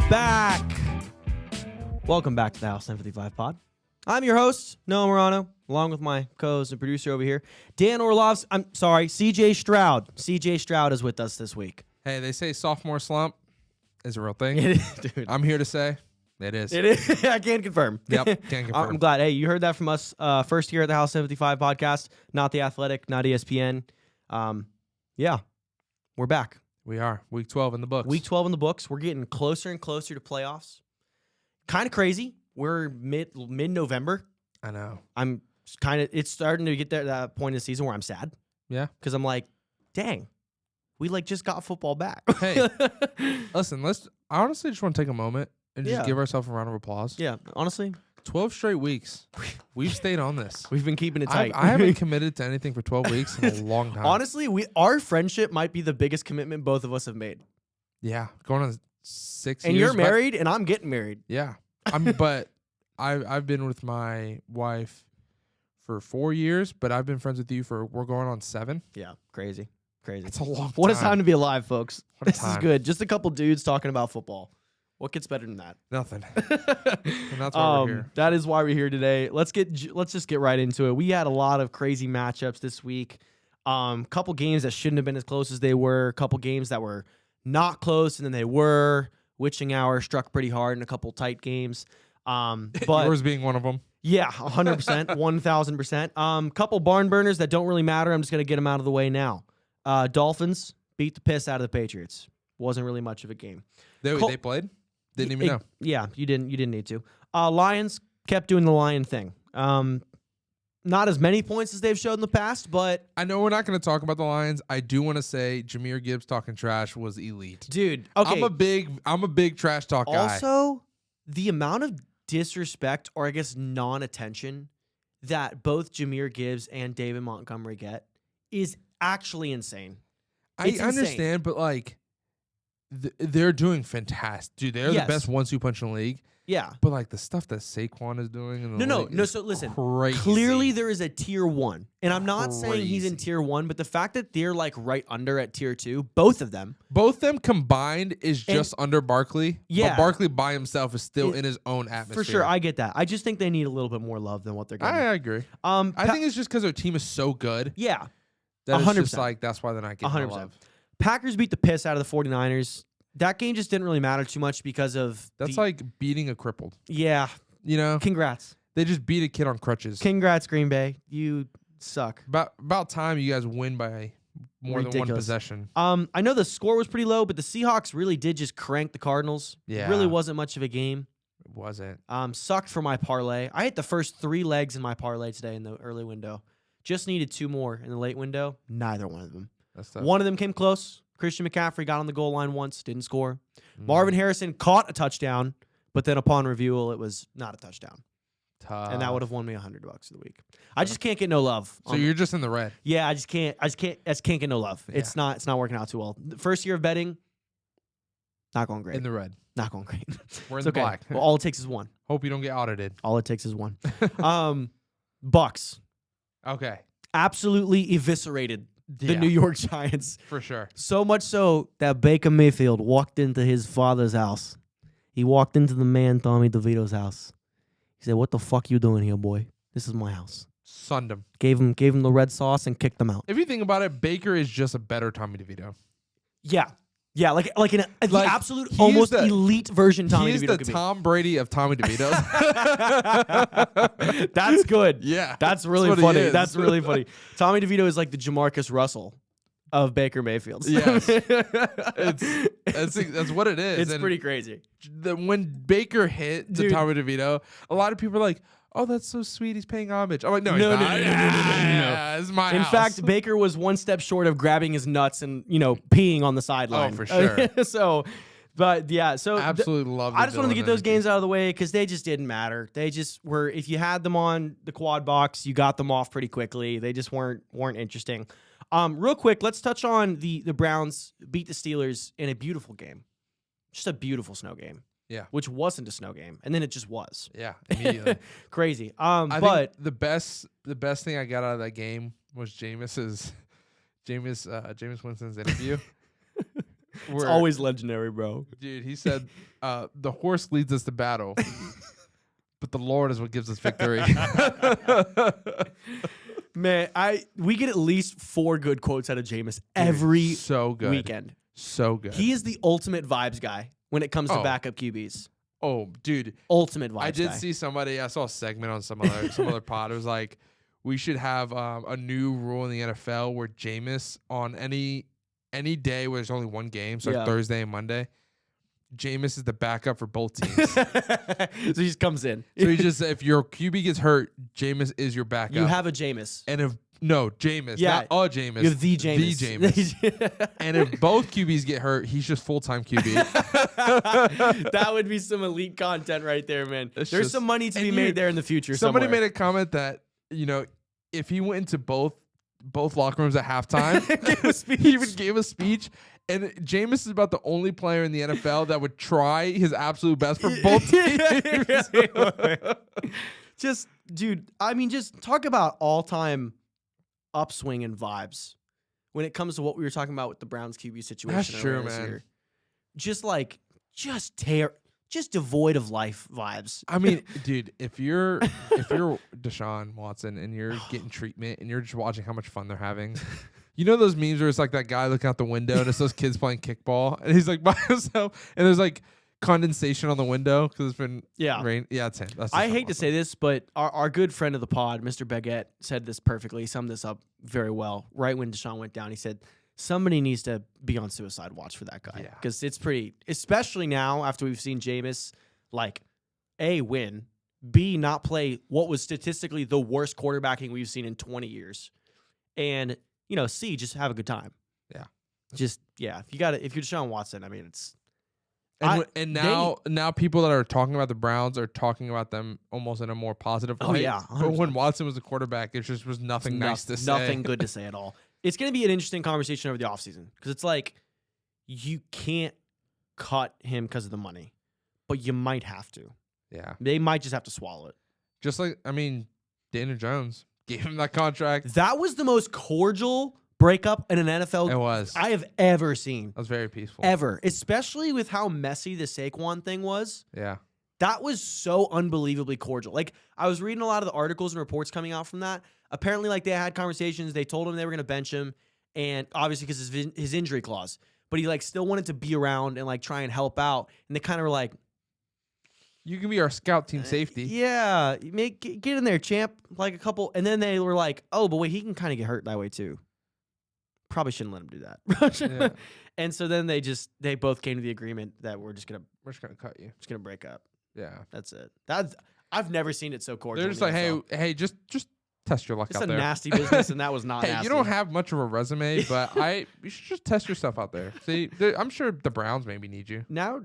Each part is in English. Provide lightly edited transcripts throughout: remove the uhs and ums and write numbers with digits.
back. Welcome back to the House 1055 Pod. I'm your host, Noah Marano, along with my co-host and producer over here, Dan Orlovs. CJ Stroud. CJ Stroud is with us this week. Hey, they say sophomore slump is a real thing. Dude. I'm here to say it is. It is. I can't confirm. Yep, can't confirm. I'm glad. Hey, you heard that from us first year at the House 75 podcast, not The Athletic, not ESPN. Yeah, we're back. We are. Week 12 in the books. Week 12 in the books. We're getting closer and closer to playoffs. Kind of crazy. We're mid-November. I know. It's starting to get to that point in the season where I'm sad. Yeah. Because I'm like, dang, we just got football back. Hey, listen, I honestly just want to take a moment and just give ourselves a round of applause. Yeah, honestly. 12 straight weeks. We've stayed on this. We've been keeping it tight. I haven't committed to anything for 12 weeks in a long time. Honestly, our friendship might be the biggest commitment both of us have made. Yeah. Going on 6 years. And you're married, and I'm getting married. Yeah. But I've been with my wife for 4 years, but I've been friends with you we're going on 7. Yeah, crazy. It's a long time. What a time to be alive, folks. This is good. Just a couple dudes talking about football. What gets better than that? Nothing. And that's why we're here. That is why we're here today. Let's just get right into it. We had a lot of crazy matchups this week. Couple games that shouldn't have been as close as they were. Couple games that were not close and then they were. Witching hour struck pretty hard in a couple tight games. But yours being one of them. Yeah, 100%, 1,000%. Couple barn burners that don't really matter. I'm just gonna get them out of the way now. Dolphins beat the piss out of the Patriots. Wasn't really much of a game. They played. Didn't even know. Yeah, you didn't need to. Lions kept doing the lion thing. Not as many points as they've showed in the past, but I know we're not going to talk about the Lions. I do want to say Jahmyr Gibbs talking trash was elite. Dude, okay. I'm a big trash talk guy. Also, the amount of disrespect or I guess non-attention that both Jahmyr Gibbs and David Montgomery get is actually insane. I understand, but they're doing fantastic. Dude, they're the best 1-2 punch in the league. Yeah. But the stuff that Saquon is doing in the league No, so listen. Crazy. Clearly there is a tier 1. And I'm not saying he's in tier 1, but the fact that they're right under at tier 2, both of them combined is just under Barkley. Yeah. But Barkley by himself is still in his own atmosphere. For sure, I get that. I just think they need a little bit more love than what they're getting. I agree. I think it's just because their team is so good. Yeah. That 100%. It's just that's why they're not getting 100%. Love. Packers beat the piss out of the 49ers. That game just didn't really matter too much because of like beating a crippled. Yeah. Congrats. They just beat a kid on crutches. Congrats, Green Bay. You suck. About time you guys win by more than one possession. I know the score was pretty low, but the Seahawks really did just crank the Cardinals. Yeah. It really wasn't much of a game. It wasn't. Sucked for my parlay. I hit the first 3 legs in my parlay today in the early window. Just needed 2 more in the late window. Neither one of them. That's tough. One of them came close. Christian McCaffrey got on the goal line once, didn't score. Marvin Harrison caught a touchdown, but then upon review, it was not a touchdown. Tough. And that would have won me $100 of the week. I just can't get no love. So you're just in the red. Yeah, I just can't get no love. Yeah. It's not working out too well. The first year of betting, not going great. In the red. Not going great. We're in the black. Well, all it takes is 1. Hope you don't get audited. All it takes is 1. Bucks. Okay. Absolutely eviscerated the New York Giants. For sure. So much so that Baker Mayfield walked into his father's house. He walked into the man Tommy DeVito's house. He said, "What the fuck you doing here, boy? This is my house." Sunned him. Gave him the red sauce and kicked him out. If you think about it, Baker is just a better Tommy DeVito. Yeah. Yeah, the absolute almost elite version Tommy DeVito. He's the Tom Brady of Tommy DeVito. That's good. Yeah. That's really funny. That's really funny. Tommy DeVito is like the Jamarcus Russell of Baker Mayfield. Yes. That's what it is. It's pretty crazy. When Baker hit to Tommy DeVito, a lot of people are like, "Oh, that's so sweet. He's paying homage." I'm like, no. It's my In house. fact, Baker was one step short of grabbing his nuts and, peeing on the sideline. Oh, for sure. Absolutely love. I just wanted to get those games out of the way because they just didn't matter. They just were. If you had them on the quad box, you got them off pretty quickly. They just weren't interesting. Real quick, let's touch on the Browns beat the Steelers in a beautiful game, just a beautiful snow game. Yeah. Which wasn't a snow game. And then it just was. Yeah, immediately. Crazy. I think the best thing I got out of that game was Jameis Winston's interview. It's always legendary, bro. Dude, he said, the horse leads us to battle, but the Lord is what gives us victory. Man, we get at least 4 good quotes out of Jameis every so good. weekend. So good. He is the ultimate vibes guy when it comes to backup QBs. Oh, dude. Ultimate vibes I did guy. see somebody, I saw a segment on some other pod. It was like, we should have a new rule in the NFL where Jameis on any day where there's only one game, so Thursday and Monday, Jameis is the backup for both teams. So he just comes in. So if your QB gets hurt, Jameis is your backup. You have a Jameis. And Jameis, not a Jameis. You're the Jameis. The Jameis. And if both QBs get hurt, he's just full-time QB. That would be some elite content right there, man. There's some money to be made there in the future. Somebody made a comment that, if he went into both locker rooms at halftime, he would give a speech. And Jameis is about the only player in the NFL that would try his absolute best for both teams. Dude, just talk about all-time upswing and vibes when it comes to what we were talking about with the Browns QB situation. That's true, man. Year. Just devoid of life vibes. I mean, dude, if you're Deshaun Watson and you're getting treatment and you're just watching how much fun they're having, you know those memes where it's like that guy looking out the window and it's those kids playing kickball and he's like by himself and there's like condensation on the window because it's been rain. Yeah, it's him. I hate to say this, but our good friend of the pod, Mr. Baguette, said this perfectly. He summed this up very well. Right when Deshaun went down, he said, somebody needs to be on suicide watch for that guy. Because it's pretty, especially now after we've seen Jameis, like, A, win, B, not play what was statistically the worst quarterbacking we've seen in 20 years. And, C, just have a good time. Yeah. If you're Deshaun Watson, it's. Now people that are talking about the Browns are talking about them almost in a more positive way. Oh, yeah. 100%. But when Watson was the quarterback, it just was nothing nice to say. Nothing good to say at all. It's going to be an interesting conversation over the offseason because it's like you can't cut him because of the money, but you might have to. Yeah. They might just have to swallow it. Just like, Daniel Jones gave him that contract. That was the most cordial breakup in an NFL I have ever seen. That was very peaceful. Ever. Especially with how messy the Saquon thing was. Yeah. That was so unbelievably cordial. Like, I was reading a lot of the articles and reports coming out from that. Apparently, they had conversations. They told him they were going to bench him, and obviously because his injury clause. But he, still wanted to be around and, try and help out. And they kind of were like, you can be our scout team safety. Yeah. Get in there, champ. A couple. And then they were like, oh, but wait, he can kind of get hurt that way, too. Probably shouldn't let him do that. Yeah. And so then they both came to the agreement that we're just gonna cut you. Just gonna break up. Yeah. That's it. I've never seen it so cordial. They're just like, hey, just test your luck out there. It's a nasty business, and that was not nasty. You don't have much of a resume, but you should just test yourself out there. See, I'm sure the Browns maybe need you. Now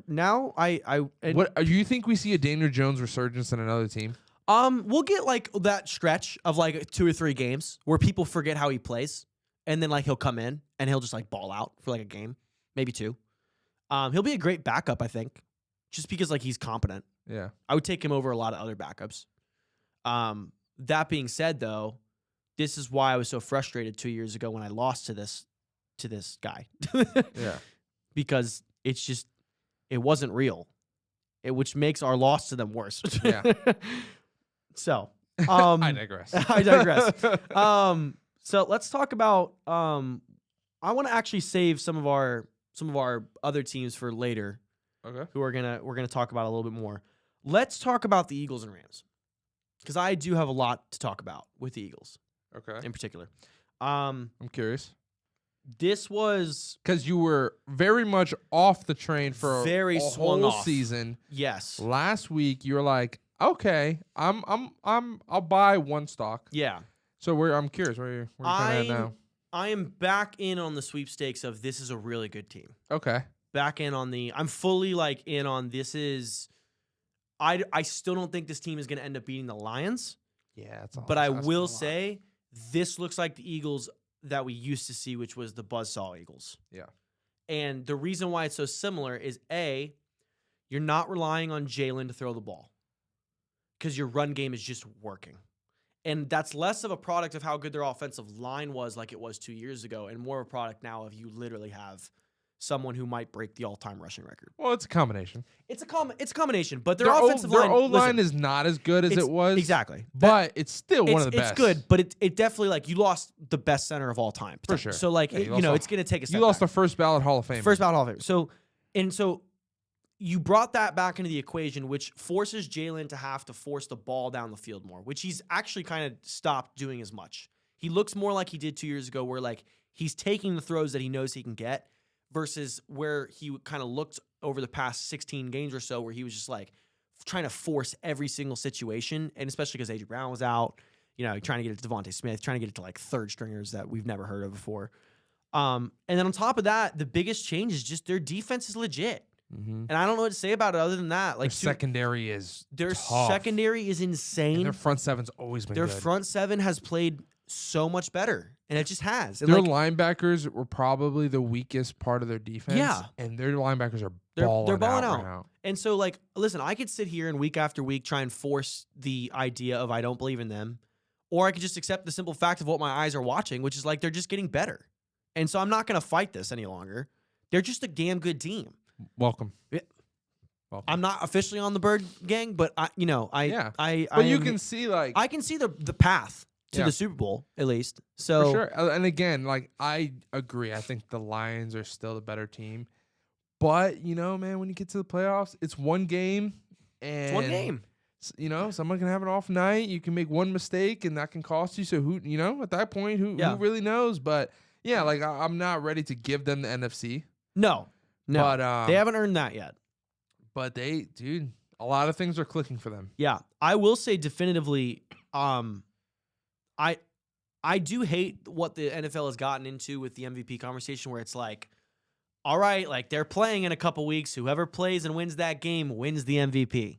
What do you think we see a Daniel Jones resurgence in another team? We'll get that stretch of 2 or 3 games where people forget how he plays. And then he'll come in and he'll just ball out for a game, maybe 2. He'll be a great backup, I think, just because he's competent. Yeah, I would take him over a lot of other backups. That being said, though, this is why I was so frustrated 2 years ago when I lost to this guy. Yeah, because it wasn't real, which makes our loss to them worse. Yeah. So I digress. I digress. So let's talk about. I want to actually save some of our other teams for later. Okay. Who we're gonna talk about a little bit more. Let's talk about the Eagles and Rams, because I do have a lot to talk about with the Eagles. Okay. In particular, I'm curious. This was because you were very much off the train for a whole season. Yes. Last week you were like, okay, I'll buy one stock. Yeah. So I'm curious where you're kind of at now. I am back in on the sweepstakes of this is a really good team. Okay. Back in on I'm fully in on this is. I still don't think this team is going to end up beating the Lions. Yeah, that's all. But I will say this looks like the Eagles that we used to see, which was the buzzsaw Eagles. Yeah. And the reason why it's so similar is A, you're not relying on Jalen to throw the ball because your run game is just working. And that's less of a product of how good their offensive line was like it was 2 years ago and more of a product now of you literally have someone who might break the all-time rushing record. Well, it's a combination. It's a combination, but their offensive line, their O-line is not as good as it was. Exactly. But it's still one of the best. It's good, but it definitely, like, you lost the best center of all time. For sure. So, like, it's going to take a step You lost back. the first ballot Hall of Fame. First ballot Hall of Fame. So you brought that back into the equation, which forces Jalen to have to force the ball down the field more, which he's actually kind of stopped doing as much. He looks more like he did 2 years ago, where, like, he's taking the throws that he knows he can get versus where he kind of looked over the past 16 games or so, where he was just, like, trying to force every single situation, and especially because A.J. Brown was out, trying to get it to Devontae Smith, trying to get it to, like, third stringers that we've never heard of before. And then on top of that, the biggest change is just their defense is legit. Mm-hmm. And I don't know what to say about it other than that. Like, their secondary is their tough. secondary is insane. And their front seven's always been their good. front seven has played so much better, and it just has. And their like, linebackers were probably the weakest part of their defense. Yeah. And their linebackers are they're balling balling out out. right now. And so, like, listen, I could sit here and week after week try and force the idea of I don't believe in them, or I could just accept the simple fact of what my eyes are watching, which is, like, they're just getting better. And so I'm not going to fight this any longer. They're just a damn good team. Welcome. Yeah. Welcome. I'm not officially on the Bird gang, but I you can see, like, I can see the path to the Super Bowl, at least. So for sure. And again, like, I agree. I think the Lions are still the better team. But, man, when you get to the playoffs, it's one game. And it's one game. Someone can have an off night. You can make one mistake, and that can cost you. So, at that point, who really knows? But, yeah, like, I'm not ready to give them the NFC. No. But, they haven't earned that yet. But a lot of things are clicking for them. Yeah. I will say definitively, I do hate what the NFL has gotten into with the MVP conversation, where it's like, all right, like, they're playing in a couple weeks. Whoever plays and wins that game wins the MVP.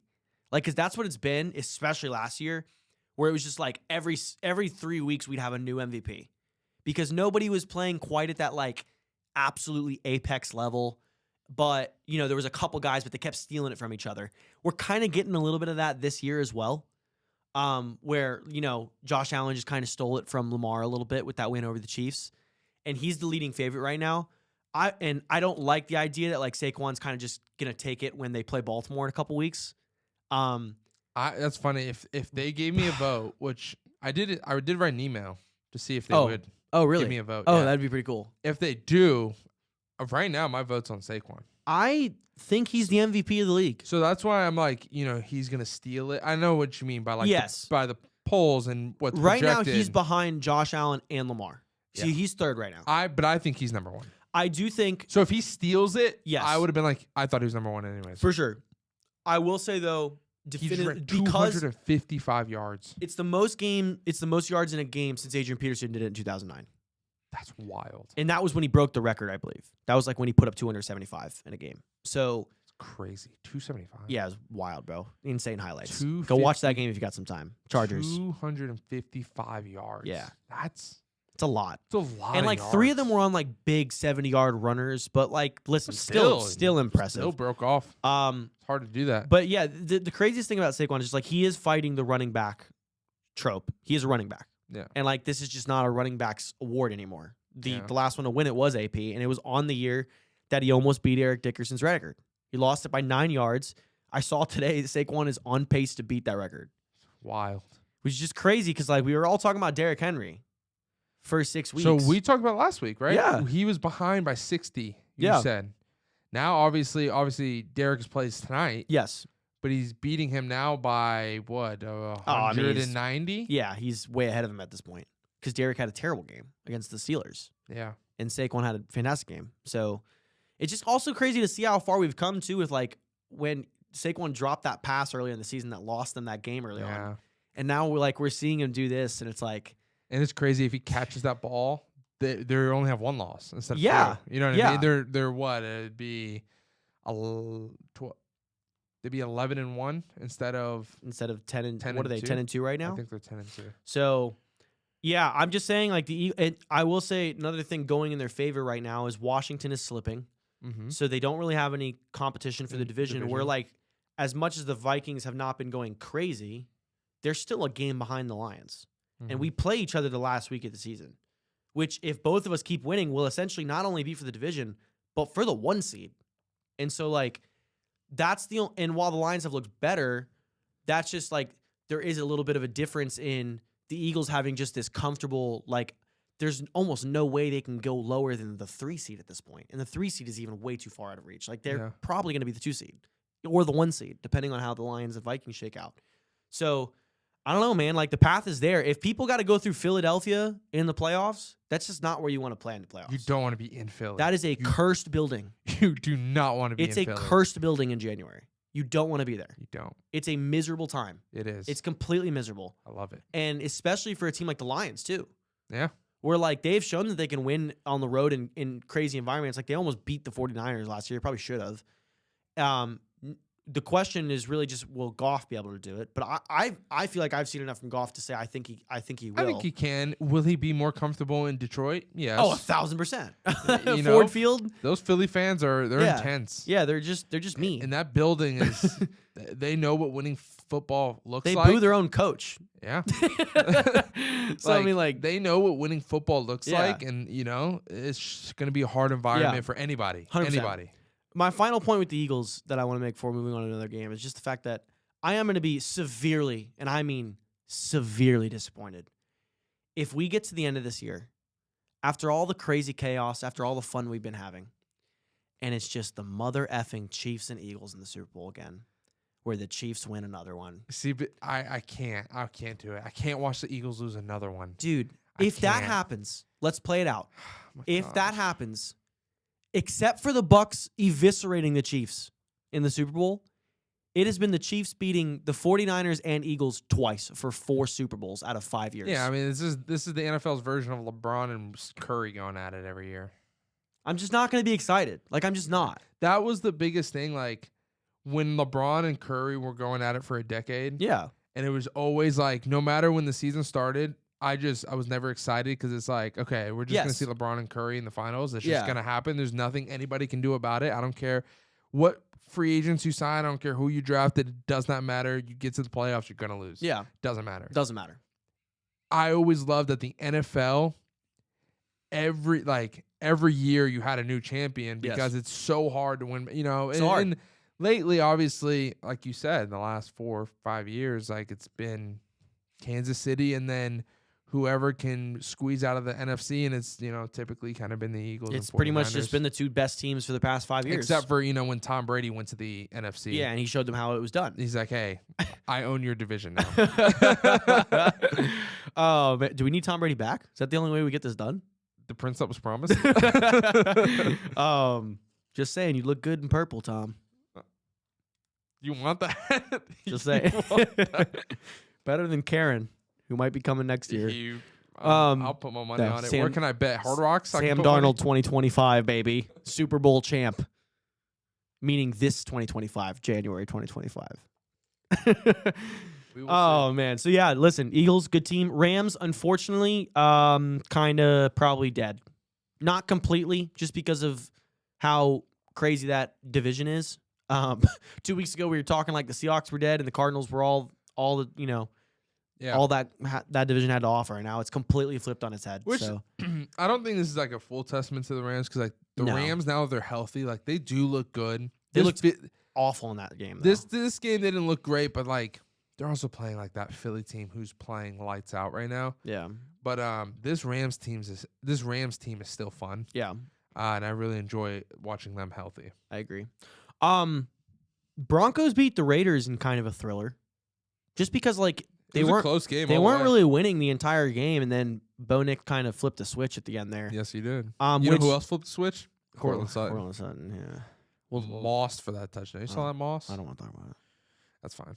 Like, because that's what it's been, especially last year, where it was just like every 3 weeks we'd have a new MVP because nobody was playing quite at that, like, absolutely apex level. But, there was a couple guys, but they kept stealing it from each other. We're kind of getting a little bit of that this year as well, where, Josh Allen just kind of stole it from Lamar a little bit with that win over the Chiefs. And he's the leading favorite right now. I don't like the idea that, like, Saquon's kind of just going to take it when they play Baltimore in a couple weeks. That's funny. If they gave me a vote, which I did write an email to see if they would really? give me a vote. Oh, yeah. that'd be pretty cool. If they do, right now my vote's on Saquon. I think he's the MVP of the league. So that's why I'm like, he's going to steal it. I know what you mean by, like, by the polls and what's right projected. now he's behind Josh Allen and Lamar. See, he's third right now. But I think he's number one. I do think. So if he steals it, yes, I would have been like, I thought he was number one anyways. For sure. I will say, though, definitively, because 255 yards. It's the most yards in a game since Adrian Peterson did it in 2009. That's wild. And that was when he broke the record, I believe. That was like when he put up 275 in a game. So it's crazy. 275. Yeah, it's wild, bro. Insane highlights. Go watch that game if you got some time. Chargers. 255 yards. Yeah. It's a lot. It's a lot. And, like, yards. 3 of them were on, like, big 70-yard runners, but, like, listen, still impressive. Still broke off. It's hard to do that. But yeah, the craziest thing about Saquon is just, like, he is fighting the running back trope. He is a running back. Yeah. And, like, this is just not a running back's award anymore. The last one to win it was AP, and it was on the year that he almost beat Eric Dickerson's record. He lost it by 9 yards. I saw today that Saquon is on pace to beat that record. Wild. Which is just crazy because, like, we were all talking about Derrick Henry for 6 weeks. So we talked about last week, right? Yeah. He was behind by 60, you said. Now, obviously, Derrick plays tonight. Yes. But he's beating him now by, what, 190? Yeah, he's way ahead of him at this point because Derrick had a terrible game against the Steelers. Yeah. And Saquon had a fantastic game. So it's just also crazy to see how far we've come, too, with, like, when Saquon dropped that pass earlier in the season that lost them that game early on. And now we're seeing him do this, and it's like... And it's crazy if he catches that ball, they only have 1 loss instead of 2. You know what I mean? They're what? It'd be they'd be 11-1 instead of 10 and 10. What are they? 10-2 right now? I think they're 10-2. So, yeah, I'm just saying, like, I will say another thing going in their favor right now is Washington is slipping, so they don't really have any competition for the division. Where, like, as much as the Vikings have not been going crazy, they're still a game behind the Lions. And we play each other the last week of the season, which if both of us keep winning will essentially not only be for the division, but for the 1 seed. And so like that's and while the Lions have looked better, that's just like there is a little bit of a difference in the Eagles having just this comfortable, like there's almost no way they can go lower than the 3 seed at this point. And the 3 seed is even way too far out of reach. Like they're probably going to be the 2 seed or the 1 seed, depending on how the Lions and Vikings shake out. So I don't know, man. Like the path is there. If people got to go through Philadelphia in the playoffs, that's just not where you want to play in the playoffs. You don't want to be in Philly. That is a cursed building. You do not want to be in Philly. It's a cursed building in January. You don't want to be there. You don't. It's a miserable time. It is. It's completely miserable. I love it. And especially for a team like the Lions, too. Yeah. Where, like, they've shown that they can win on the road in crazy environments. Like, they almost beat the 49ers last year. Probably should have. The question is really just, will Goff be able to do it? But I feel like I've seen enough from Goff to say I think he will. I think he can. Will he be more comfortable in Detroit? Yes. Oh, 1,000%. Ford Field. Those Philly fans they're intense. Yeah, they're just mean. And that building is they know what winning football looks they like. They boo their own coach. Yeah. So I mean, like they know what winning football looks like, and it's going to be a hard environment for anybody. 100%. Anybody. My final point with the Eagles that I want to make before moving on to another game is just the fact that I am going to be severely, and I mean severely disappointed if we get to the end of this year, after all the crazy chaos, after all the fun we've been having, and it's just the mother effing Chiefs and Eagles in the Super Bowl again, where the Chiefs win another one. See, but I can't do it. I can't watch the Eagles lose another one. Dude, if that happens, let's play it out. If that happens, except for the Bucs eviscerating the Chiefs in the Super Bowl, it has been the Chiefs beating the 49ers and Eagles twice for 4 Super Bowls out of 5 years. Yeah, I mean, this is the NFL's version of LeBron and Curry going at it every year. I'm just not going to be excited. Like, I'm just not. That was the biggest thing, like, when LeBron and Curry were going at it for a decade. Yeah. And it was always like, no matter when the season started, I was never excited because it's like, okay, we're just going to see LeBron and Curry in the finals. It's just going to happen. There's nothing anybody can do about it. I don't care what free agents you sign. I don't care who you drafted. It does not matter. You get to the playoffs, you're going to lose. Yeah. Doesn't matter. Doesn't matter. I always loved that the NFL, every year you had a new champion because it's so hard to win. It's hard. And lately, obviously, like you said, in the last 4 or 5 years, like it's been Kansas City and then whoever can squeeze out of the NFC, and it's typically kind of been the Eagles. It's and pretty much just been the 2 best teams for the past 5 years, except for when Tom Brady went to the NFC. Yeah, and he showed them how it was done. He's like, "Hey, I own your division now." Oh, but do we need Tom Brady back? Is that the only way we get this done? The prince that was promised. Just saying, you look good in purple, Tom. You want that? Just saying. Better than Karen, who might be coming next year. I'll put my money on it. Where can I bet? Hard Rocks? Sam Darnold 2025, baby. Super Bowl champ. Meaning this 2025, January 2025. Oh, man. So, yeah, listen, Eagles, good team. Rams, unfortunately, kind of probably dead. Not completely, just because of how crazy that division is. 2 weeks ago, we were talking like the Seahawks were dead and the Cardinals were all the, all that division had to offer. And now it's completely flipped on its head. Which, so I don't think this is like a full testament to the Rams because Rams, now they're healthy, like they do look good. They looked awful in that game, though. This game, they didn't look great, but like they're also playing like that Philly team who's playing lights out right now. Yeah. But this Rams team is still fun. Yeah. And I really enjoy watching them healthy. I agree. Broncos beat the Raiders in kind of a thriller. Just because like it was a close game. They weren't really winning the entire game, and then Bo Nick kind of flipped a switch at the end there. Yes, he did. You know who else flipped the switch? Cortland Sutton. Cortland Sutton, yeah. Well, Moss for that touchdown. You saw that Moss? I don't want to talk about it. That's fine.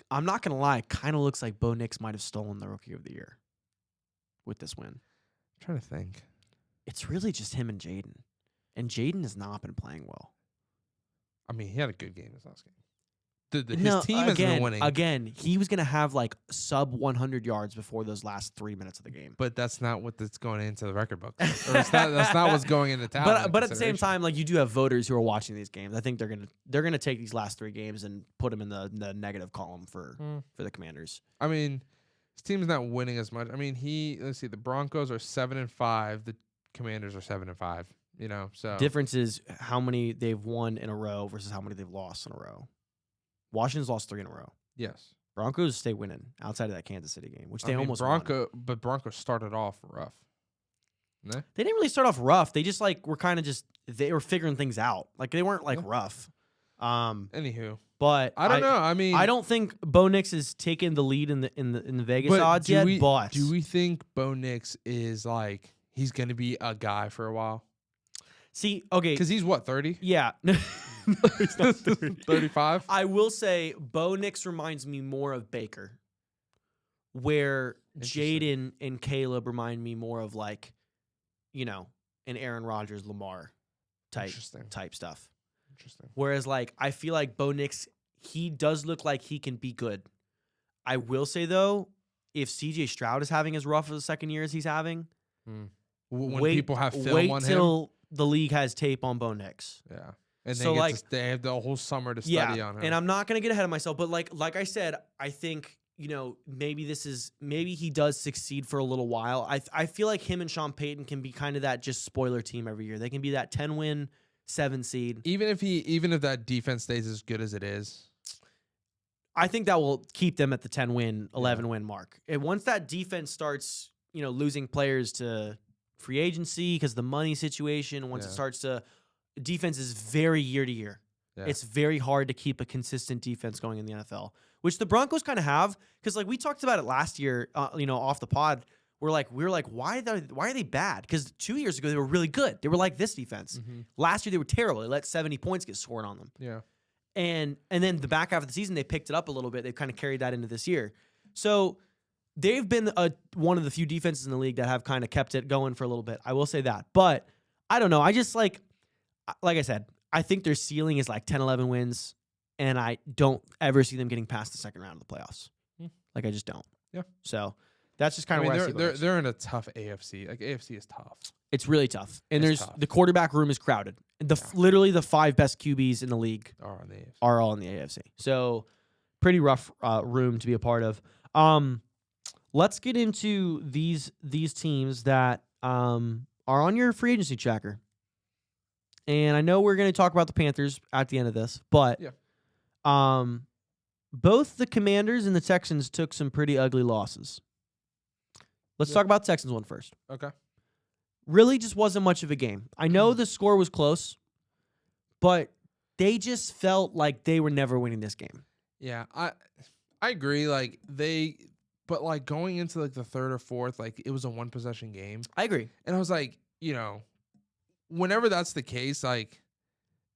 I'm not gonna lie. It kind of looks like Bo Nix might have stolen the Rookie of the Year with this win. I'm trying to think. It's really just him and Jaden, and Jaden has not been playing well. I mean, he had a good game this last game. His team has been winning. Again, he was going to have like sub 100 yards before those last 3 minutes of the game. But that's not that's going into the record book. That's not what's going into town. But at the same time, like you do have voters who are watching these games. I think they're gonna take these last 3 games and put them in the negative column for the Commanders. I mean, his team's not winning as much. I mean, let's see, the Broncos are 7-5. The Commanders are 7-5. You know, so Difference is how many they've won in a row versus how many they've lost in a row. Washington's lost 3 in a row. yes. Broncos stay winning outside of that Kansas City game, which they almost won. But Broncos started off rough. Nah? They didn't really start off rough. They just like were kind of just they were figuring things out. Like they weren't like rough. Anywho, But I don't know. I mean, I don't think Bo Nix has taken the lead in the Vegas odds yet. But do we think Bo Nix is like he's going to be a guy for a while? See, okay, Because he's what, 30? Yeah. He's not 30. 35? I will say Bo Nix reminds me more of Baker, where Jaden and Caleb remind me more of like, you know, an Aaron Rodgers, Lamar type stuff. Interesting. Whereas like I feel like Bo Nix, he does look like he can be good. I will say though, if CJ Stroud is having as rough of a second year as he's having, when people have film on him, till the league has tape on Bo Nix. yeah. And So, they have the whole summer to study on him. And I'm not gonna get ahead of myself, but like I said, I think, you know, maybe he does succeed for a little while. I feel like him and Sean Payton can be kind of that just spoiler team every year. They can be that 10-win, 7 seed. Even if that defense stays as good as it is, I think that will keep them at the 10-win, 11-win mark. And once that defense starts, you know, losing players to free agency because the money situation, once it starts to, defense is very year to year. Yeah. It's very hard to keep a consistent defense going in the NFL, which the Broncos kind of have. Because like we talked about it last year, you know, off the pod. We were like, why are they bad? Because 2 years ago they were really good. They were like this defense. Mm-hmm. Last year they were terrible. They let 70 points get scored on them. Yeah. And then the back half of the season they picked it up a little bit. They've kind of carried that into this year. So they've been one of the few defenses in the league that have kind of kept it going for a little bit. I will say that. But I don't know. I just like I said, I think their ceiling is like 10, 11 wins, and I don't ever see them getting past the second round of the playoffs. Like, I just don't. Yeah. So that's just kind of where I see they're in a tough AFC. Like, AFC is tough. It's really tough. And the quarterback room is crowded. Literally the 5 best QBs in the league are all in the AFC. So pretty rough room to be a part of. Let's get into these teams that are on your free agency tracker. And I know we're going to talk about the Panthers at the end of this, but both the Commanders and the Texans took some pretty ugly losses. Let's talk about the Texans one first. Okay. Really just wasn't much of a game. I know the score was close, but they just felt like they were never winning this game. Yeah, I agree. Like but like going into like the third or fourth, like it was a 1-possession game. I agree. And I was like, you know, whenever that's the case, like,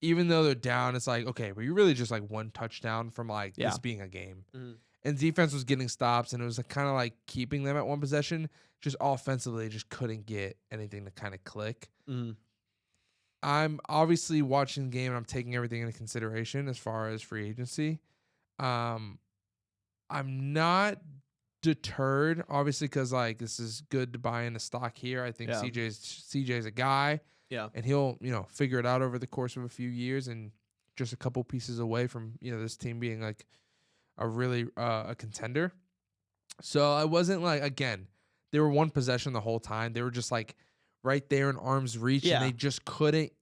even though they're down, it's like, okay, but you're really just like 1 touchdown from like this being a game. Mm-hmm. And defense was getting stops, and it was like, kind of like keeping them at 1 possession. Just offensively, just couldn't get anything to kind of click. Mm-hmm. I'm obviously watching the game, and I'm taking everything into consideration as far as free agency. I'm not deterred, obviously, because like this is good to buy into stock here. I think CJ's a guy. Yeah. And he'll, you know, figure it out over the course of a few years, and just a couple pieces away from, you know, this team being like a really a contender. So I wasn't like, again, they were 1 possession the whole time. They were just like right there in arm's reach, and they just couldn't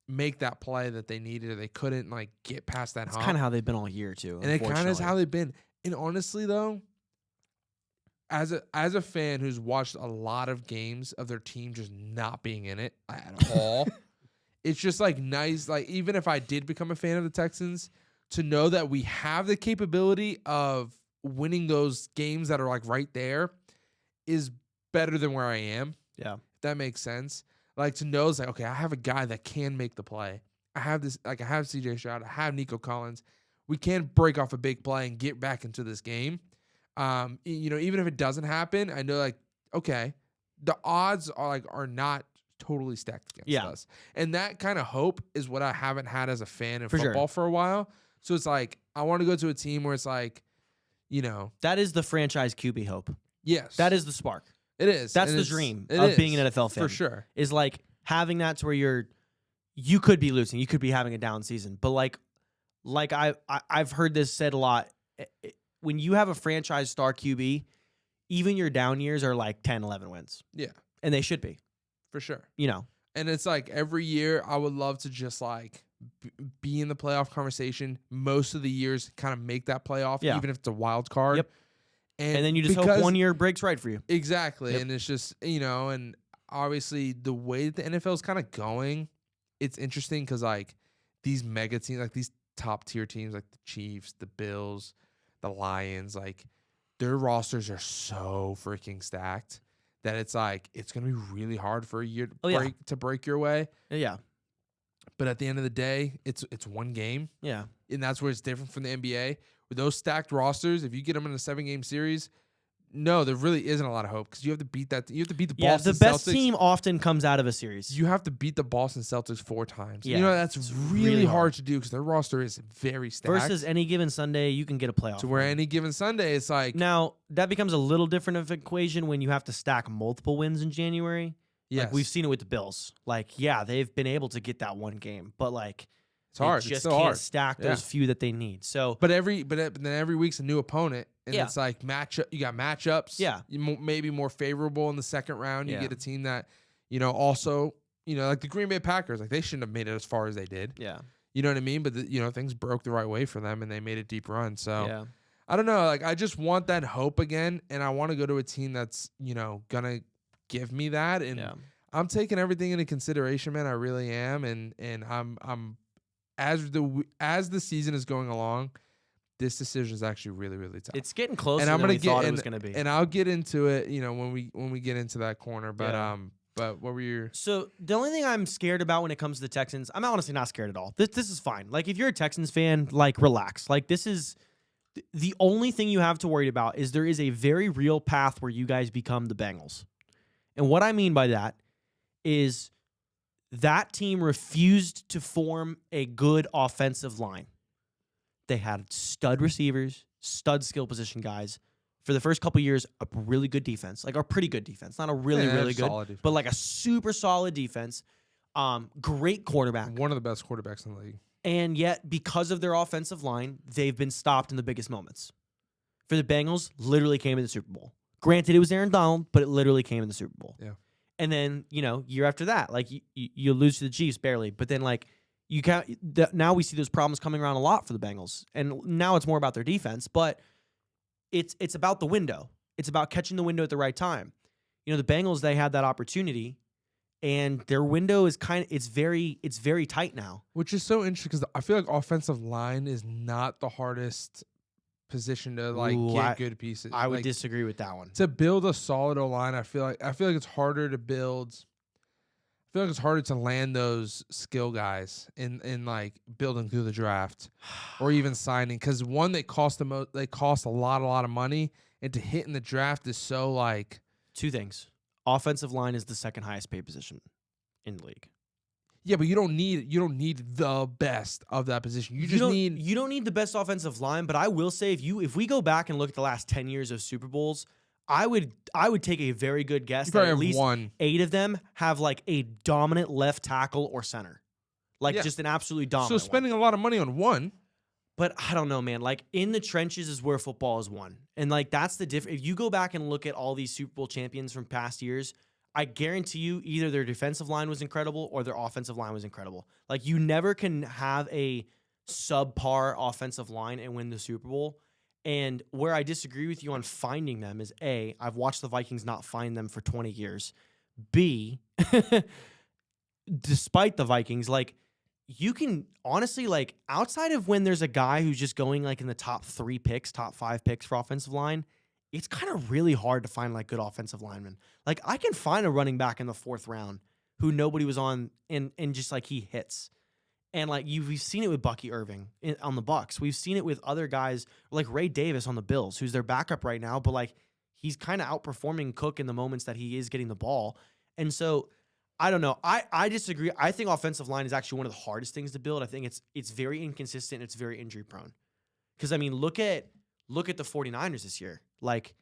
make that play that they needed, or they couldn't like get past that hump. That's kind of how they've been all year too. And it kind of is how they've been. And honestly though, as a fan who's watched a lot of games of their team just not being in it at all, it's just like nice. Like, even if I did become a fan of the Texans, to know that we have the capability of winning those games that are like right there is better than where I am. Yeah. If that makes sense. Like, to know it's like, okay, I have a guy that can make the play. I have CJ Stroud. I have Nico Collins. We can break off a big play and get back into this game. You know, even if it doesn't happen, I know like, okay, the odds are not totally stacked against us. And that kind of hope is what I haven't had as a fan of football for a while. So it's like, I want to go to a team where it's like, you know, that is the franchise QB hope. Yes. That is the spark. It is. That's the dream of being an NFL fan. For sure. Is like having that to where you could be losing. You could be having a down season. But like I've heard this said a lot. When you have a franchise star QB, even your down years are like 10, 11 wins. Yeah. And they should be. For sure. You know. And it's like every year I would love to just like be in the playoff conversation. Most of the years kind of make that playoff, even if it's a wild card. Yep. And then you just hope 1 year breaks right for you. Exactly. Yep. And it's just, and obviously the way that the NFL is kind of going, it's interesting because like these mega teams, like these top tier teams like the Chiefs, the Bills, the Lions, like their rosters are so freaking stacked that it's like it's gonna be really hard for a year to break your way. Yeah. But at the end of the day, it's one game. Yeah. And that's where it's different from the NBA. With those stacked rosters, if you get them in a 7-game series, no, there really isn't a lot of hope because you have to beat that. You have to beat the Boston Celtics. The best team often comes out of a series. You have to beat the Boston Celtics 4 times. Yeah, That's really hard to do because their roster is very stacked. Versus any given Sunday, you can get a playoff. To where any given Sunday, it's like now that becomes a little different of an equation when you have to stack multiple wins in January. Yes. Like we've seen it with the Bills. Like, they've been able to get that one game, but like it's hard. They just can't hard. Stack those few that they need. So, but then every week's a new opponent, and it's like matchup. You got matchups. Yeah, maybe more favorable in the second round. You get a team that, also, like the Green Bay Packers. Like they shouldn't have made it as far as they did. Yeah, you know what I mean. But things broke the right way for them, and they made a deep run. So I don't know. Like I just want that hope again, and I want to go to a team that's gonna give me that. And I'm taking everything into consideration, man. I really am, and I'm as the season is going along, this decision is actually really, really tough. It's getting closer and I'm than gonna we thought it was going to be. And I'll get into it, when we get into that corner. But but what were your? So the only thing I'm scared about when it comes to the Texans, I'm honestly not scared at all. This is fine. Like if you're a Texans fan, like relax. Like this is the only thing you have to worry about is there is a very real path where you guys become the Bengals. And what I mean by that is that team refused to form a good offensive line. They had stud receivers, stud skill position guys. For the first couple of years, a really good defense, like a pretty good defense, not a really good, but like a super solid defense. Great quarterback, one of the best quarterbacks in the league. And yet, because of their offensive line, they've been stopped in the biggest moments. For the Bengals, literally came in the Super Bowl. Granted, it was Aaron Donald, but it literally came in the Super Bowl. Yeah. And then, year after that, like you lose to the Chiefs barely, but then like you can't. Now we see those problems coming around a lot for the Bengals, and now it's more about their defense. But it's about the window. It's about catching the window at the right time. The Bengals, they had that opportunity, and their window is it's very tight now, which is so interesting because I feel like offensive line is not the hardest position to get good pieces. I would disagree with that one. To build a solid O-line, I feel like it's harder to build. I feel like it's harder to land those skill guys in like building through the draft or even signing because one, they cost the most. They cost a lot of money, and to hit in the draft is so like two things. Offensive line is the second highest paid position in the league. Yeah, but you don't need the best of that position. You don't need the best offensive line, but I will say if we go back and look at the last 10 years of Super Bowls, I would take a very good guess that at least 8 of them have like a dominant left tackle or center. Like just an absolutely dominant. So spending a lot of money on one. But I don't know, man. Like in the trenches is where football is won. And like that's the difference. If you go back and look at all these Super Bowl champions from past years, I guarantee you either their defensive line was incredible or their offensive line was incredible. Like you never can have a subpar offensive line and win the Super Bowl. And where I disagree with you on finding them is A, I've watched the Vikings not find them for 20 years. B, despite the Vikings, like you can honestly, like outside of when there's a guy who's just going like in the top 3 picks, top 5 picks for offensive line, it's kind of really hard to find like good offensive linemen. Like I can find a running back in the 4th round who nobody was on and just like he hits. And like we've seen it with Bucky Irving on the Bucks. We've seen it with other guys like Ray Davis on the Bills, who's their backup right now, but like he's kind of outperforming Cook in the moments that he is getting the ball. And so I don't know. I disagree. I think offensive line is actually one of the hardest things to build. I think it's very inconsistent. It's very injury prone. Because I mean, look at the 49ers this year. Like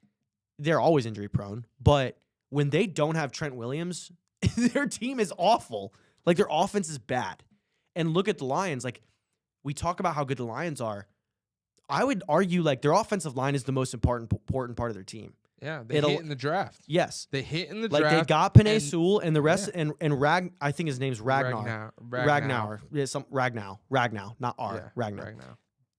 they're always injury prone, but when they don't have Trent Williams, their team is awful. Like their offense is bad. And look at the Lions. Like we talk about how good the Lions are. I would argue like their offensive line is the most important part of their team. Yeah, they hit in the draft. Yes. They hit in the like draft. they got Panay Sewell and the rest and I think his name's Ragnar. Ragnar. Yeah, Ragnar, not R. Yeah, Ragnar.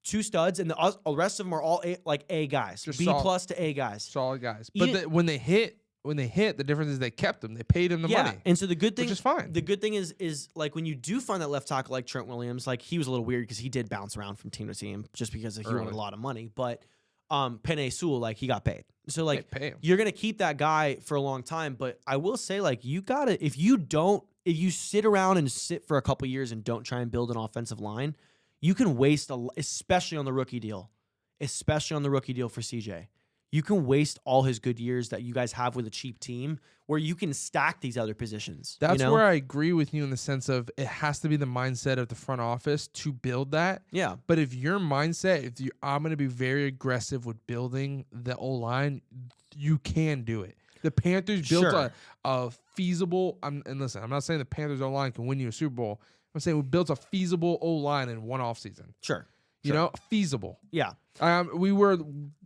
2 studs, and the rest of them are all A guys. Just B+ to A guys. Solid guys. But when they hit, the difference is they kept them. They paid him the money. And so the good thing, which is fine. The good thing is like when you do find that left tackle like Trent Williams, like he was a little weird because he did bounce around from team to team just because he wanted a lot of money. But Panay Sewell, like he got paid. So like you're gonna keep that guy for a long time. But I will say, like, you gotta if you sit around and sit for a couple years and don't try and build an offensive line, you can waste especially on the rookie deal for CJ. You can waste all his good years that you guys have with a cheap team where you can stack these other positions. That's where I agree with you in the sense of it has to be the mindset of the front office to build that. Yeah. But if your mindset, I'm going to be very aggressive with building the O-line, you can do it. The Panthers built a feasible, and listen, I'm not saying the Panthers O-line can win you a Super Bowl. I'm saying we built a feasible O-line in one offseason. Sure. You know, feasible. Yeah. We were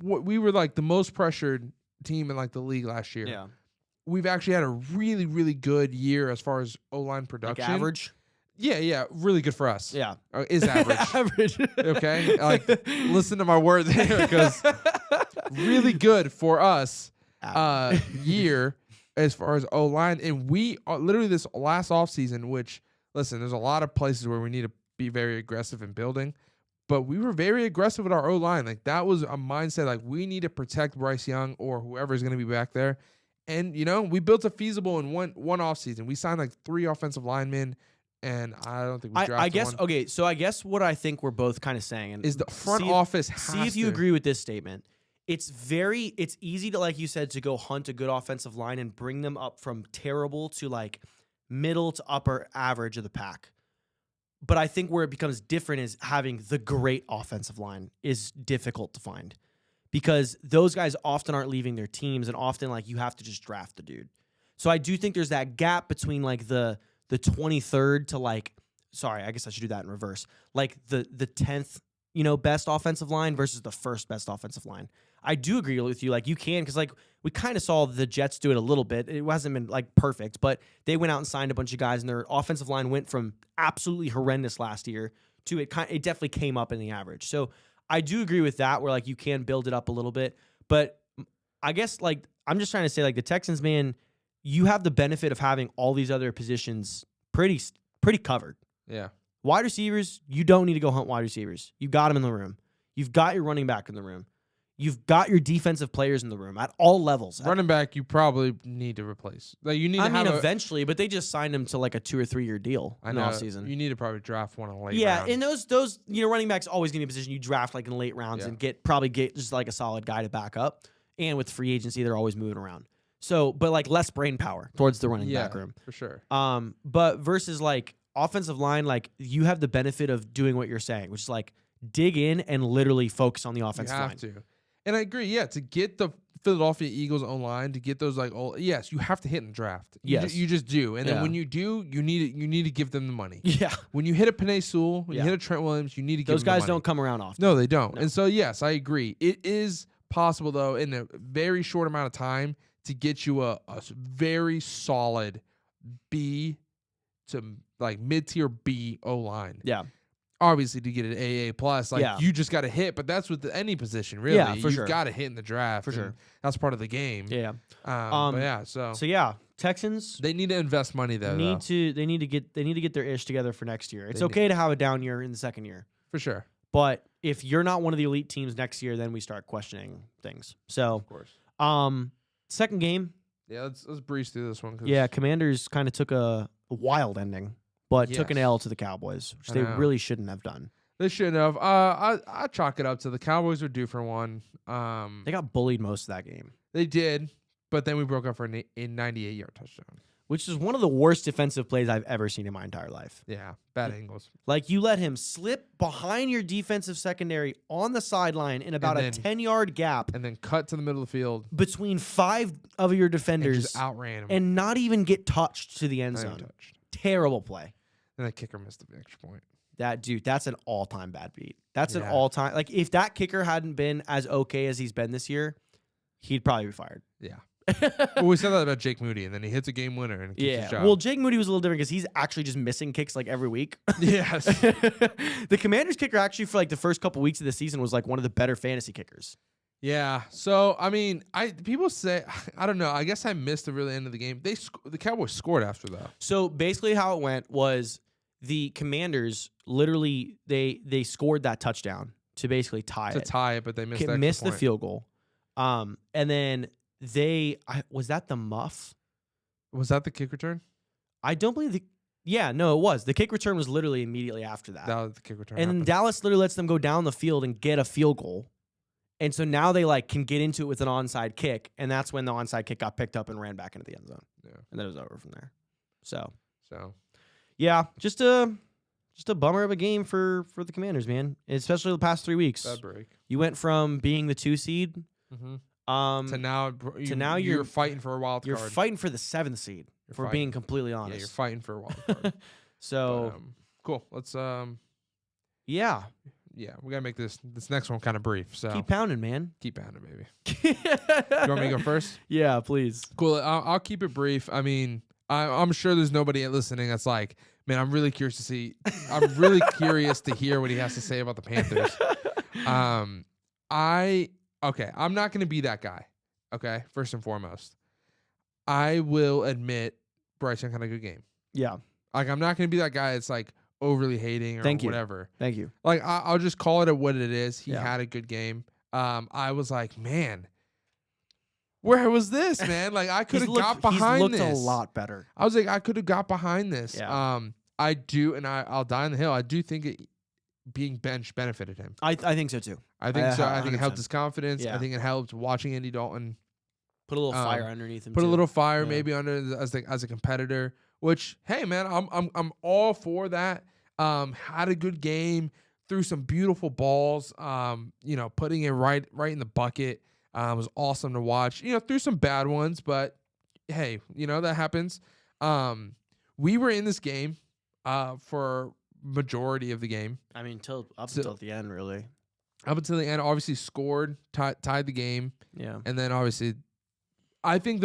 like the most pressured team in like the league last year. Yeah. We've actually had a really, really good year as far as O-line production. Like average? Yeah, really good for us. Yeah. Is average. Average. Okay? Like, listen to my words here because really good for us year as far as O-line. And we are literally this last offseason, which, listen, there's a lot of places where we need to be very aggressive in building. But we were very aggressive with our O-line. Like, that was a mindset. Like, we need to protect Bryce Young or whoever's going to be back there. And, you know, we built a feasible in one offseason. We signed, like, 3 offensive linemen, and I don't think we drafted I guess, one. okay, so I guess what I think we're both kind of saying is the front office has see if you agree with this statement. It's easy to, like you said, to go hunt a good offensive line and bring them up from terrible to, like, middle to upper average of the pack. But I think where it becomes different is having the great offensive line is difficult to find because those guys often aren't leaving their teams and often like you have to just draft the dude. So I do think there's that gap between like the 23rd to like, sorry, I guess I should do that in reverse. Like the 10th, you know, best offensive line versus the first best offensive line. I do agree with you. Like you can, because like we kind of saw the Jets do it a little bit. It hasn't been like perfect, but they went out and signed a bunch of guys, and their offensive line went from absolutely horrendous last year to it definitely came up in the average. So I do agree with that, where like you can build it up a little bit. But I guess like I'm just trying to say like the Texans, man, you have the benefit of having all these other positions pretty covered. Yeah. Wide receivers, you don't need to go hunt wide receivers. You've got them in the room. You've got your running back in the room. You've got your defensive players in the room at all levels. Running back, you probably need to replace. Like you need. Eventually, but they just signed him to like a 2 or 3 year deal in the offseason. You need to probably draft one in a late round. Yeah, and those running backs always gonna be a position you draft like in late rounds and probably get just like a solid guy to back up. And with free agency, they're always moving around. So, but like less brain power towards the running back room for sure. But versus like offensive line, like you have the benefit of doing what you're saying, which is like dig in and literally focus on the offensive line. You have to. And I agree, to get the Philadelphia Eagles online, to get those like yes, you have to hit in the draft. You just do. And then when you do, you need to give them the money. Yeah. When you hit a Panay Sewell, when you hit a Trent Williams, you need to give those them the guys money. don't come around often. No, they don't. No. And so yes, I agree. It is possible though in a very short amount of time to get you a very solid B to like mid-tier B O-line. Yeah. Obviously, to get an AA plus, like you just got to hit, but that's with any position, really. Yeah, for You've sure. got to hit in the draft, for sure. That's part of the game. Yeah. But yeah, so Texans. They need to invest money though. They need to get their ish together for next year. It's okay to have a down year in the second year, for sure. But if you're not one of the elite teams next year, then we start questioning things. So, of course. Second game. Yeah, let's breeze through this one. Yeah, Commanders kind of took a wild ending. But took an L to the Cowboys, which they really shouldn't have done. They shouldn't have. I chalk it up to the Cowboys were due for one. They got bullied most of that game. They did, but then we broke up for a 98-yard touchdown. Which is one of the worst defensive plays I've ever seen in my entire life. Yeah, bad angles. Like, you let him slip behind your defensive secondary on the sideline in about a 10-yard gap. And then cut to the middle of the field. Between 5 of your defenders. And just outran him. And not even get touched to the end zone. Terrible play. And the kicker missed the extra point. That's an all-time bad beat. That's an all-time. Like, if that kicker hadn't been as okay as he's been this year, he'd probably be fired. Yeah. Well, we said that about Jake Moody, and then he hits a game winner and keeps his job. Well, Jake Moody was a little different because he's actually just missing kicks like every week. Yes. The Commanders kicker actually for like the first couple weeks of the season was like one of the better fantasy kickers. Yeah. So I mean, people say I don't know. I guess I missed the really end of the game. The Cowboys scored after that. So basically, how it went was the Commanders literally they scored that touchdown to basically tie it, but they missed the missed extra the point. field goal. And then was that the muff? Was that the kick return? I don't believe it was. The kick return was literally immediately after that. That was the kick return. And then Dallas literally lets them go down the field and get a field goal. And so now they like can get into it with an onside kick, and that's when the onside kick got picked up and ran back into the end zone. Yeah. And then it was over from there. So yeah, just a bummer of a game for the Commanders, man. Especially the past 3 weeks. bad break. You went from being the 2 seed To now you're fighting for a wild card. You're fighting for the 7th seed. Being completely honest. Yeah, you're fighting for a wild card. So cool. Let's yeah, we gotta make this next one kind of brief. So keep pounding, man. keep pounding, baby. You want me to go first? Yeah, please. Cool. I'll keep it brief. I mean, I'm sure there's nobody listening that's like, man, I'm really curious to hear what he has to say about the Panthers. I'm not going to be that guy. Okay, first and foremost, I will admit Bryce Young had a good game. Yeah. Like, I'm not going to be that guy that's like overly hating or whatever. Thank you. Like, I'll just call it what it is. He Yeah. had a good game. I was like, man, where was this, man? Like, I could have got behind this. He's looked a lot better. I was like, I could have got behind this. Yeah. I do, and I'll die on the hill. I do think being benched benefited him. I think so too. I think so. I think it 100%. helped his confidence. Yeah. I think it helped watching Andy Dalton Put a little fire underneath him. put a little fire Yeah. maybe under as a competitor. Which, hey man, I'm all for that. Had a good game, threw some beautiful balls. Putting it right in the bucket. Was awesome to watch. Threw some bad ones, but hey, that happens. We were in this game for majority of the game. I mean, until the end, really. Up until the end, obviously scored, tied the game, Yeah. and then obviously, I think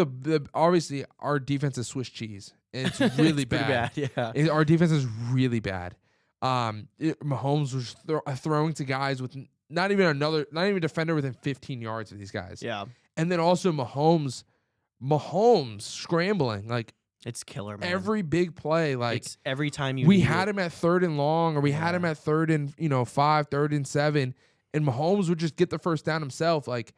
obviously our defense is Swiss cheese. It's really It's pretty bad. Yeah. Our defense is really bad. Mahomes was throwing to guys with not even a defender within 15 yards of these guys. Yeah. And then also Mahomes scrambling, like It's killer, man. every big play, like it's every time you we need had it. him at 3rd and long, or we had him at 3rd and 5, 3rd and 7, and Mahomes would just get the first down himself. Like,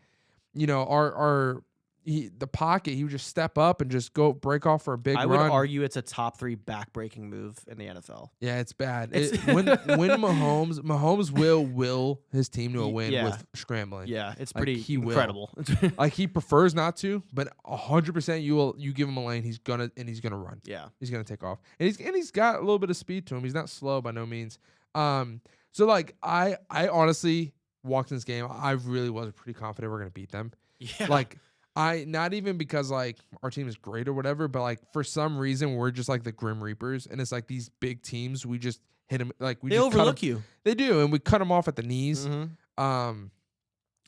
the pocket, he would just step up and just go break off for a big run. I would argue it's a top 3 backbreaking move in the NFL. Yeah, it's bad. When Mahomes will his team to a win Yeah. with scrambling. Yeah, it's Like, pretty he will. incredible. Like, he prefers not to, but 100% you give him a lane, he's gonna run. Yeah. He's gonna take off, and he's got a little bit of speed to him. He's not slow by no means. So like I honestly walked in this game. I really was pretty confident we're gonna beat them. Yeah. Like, not even because like our team is great or whatever, but like for some reason we're just like the Grim Reapers, and it's like these big teams we just hit them, like we they just overlook you. They do, and we cut them off at the knees. Mhm.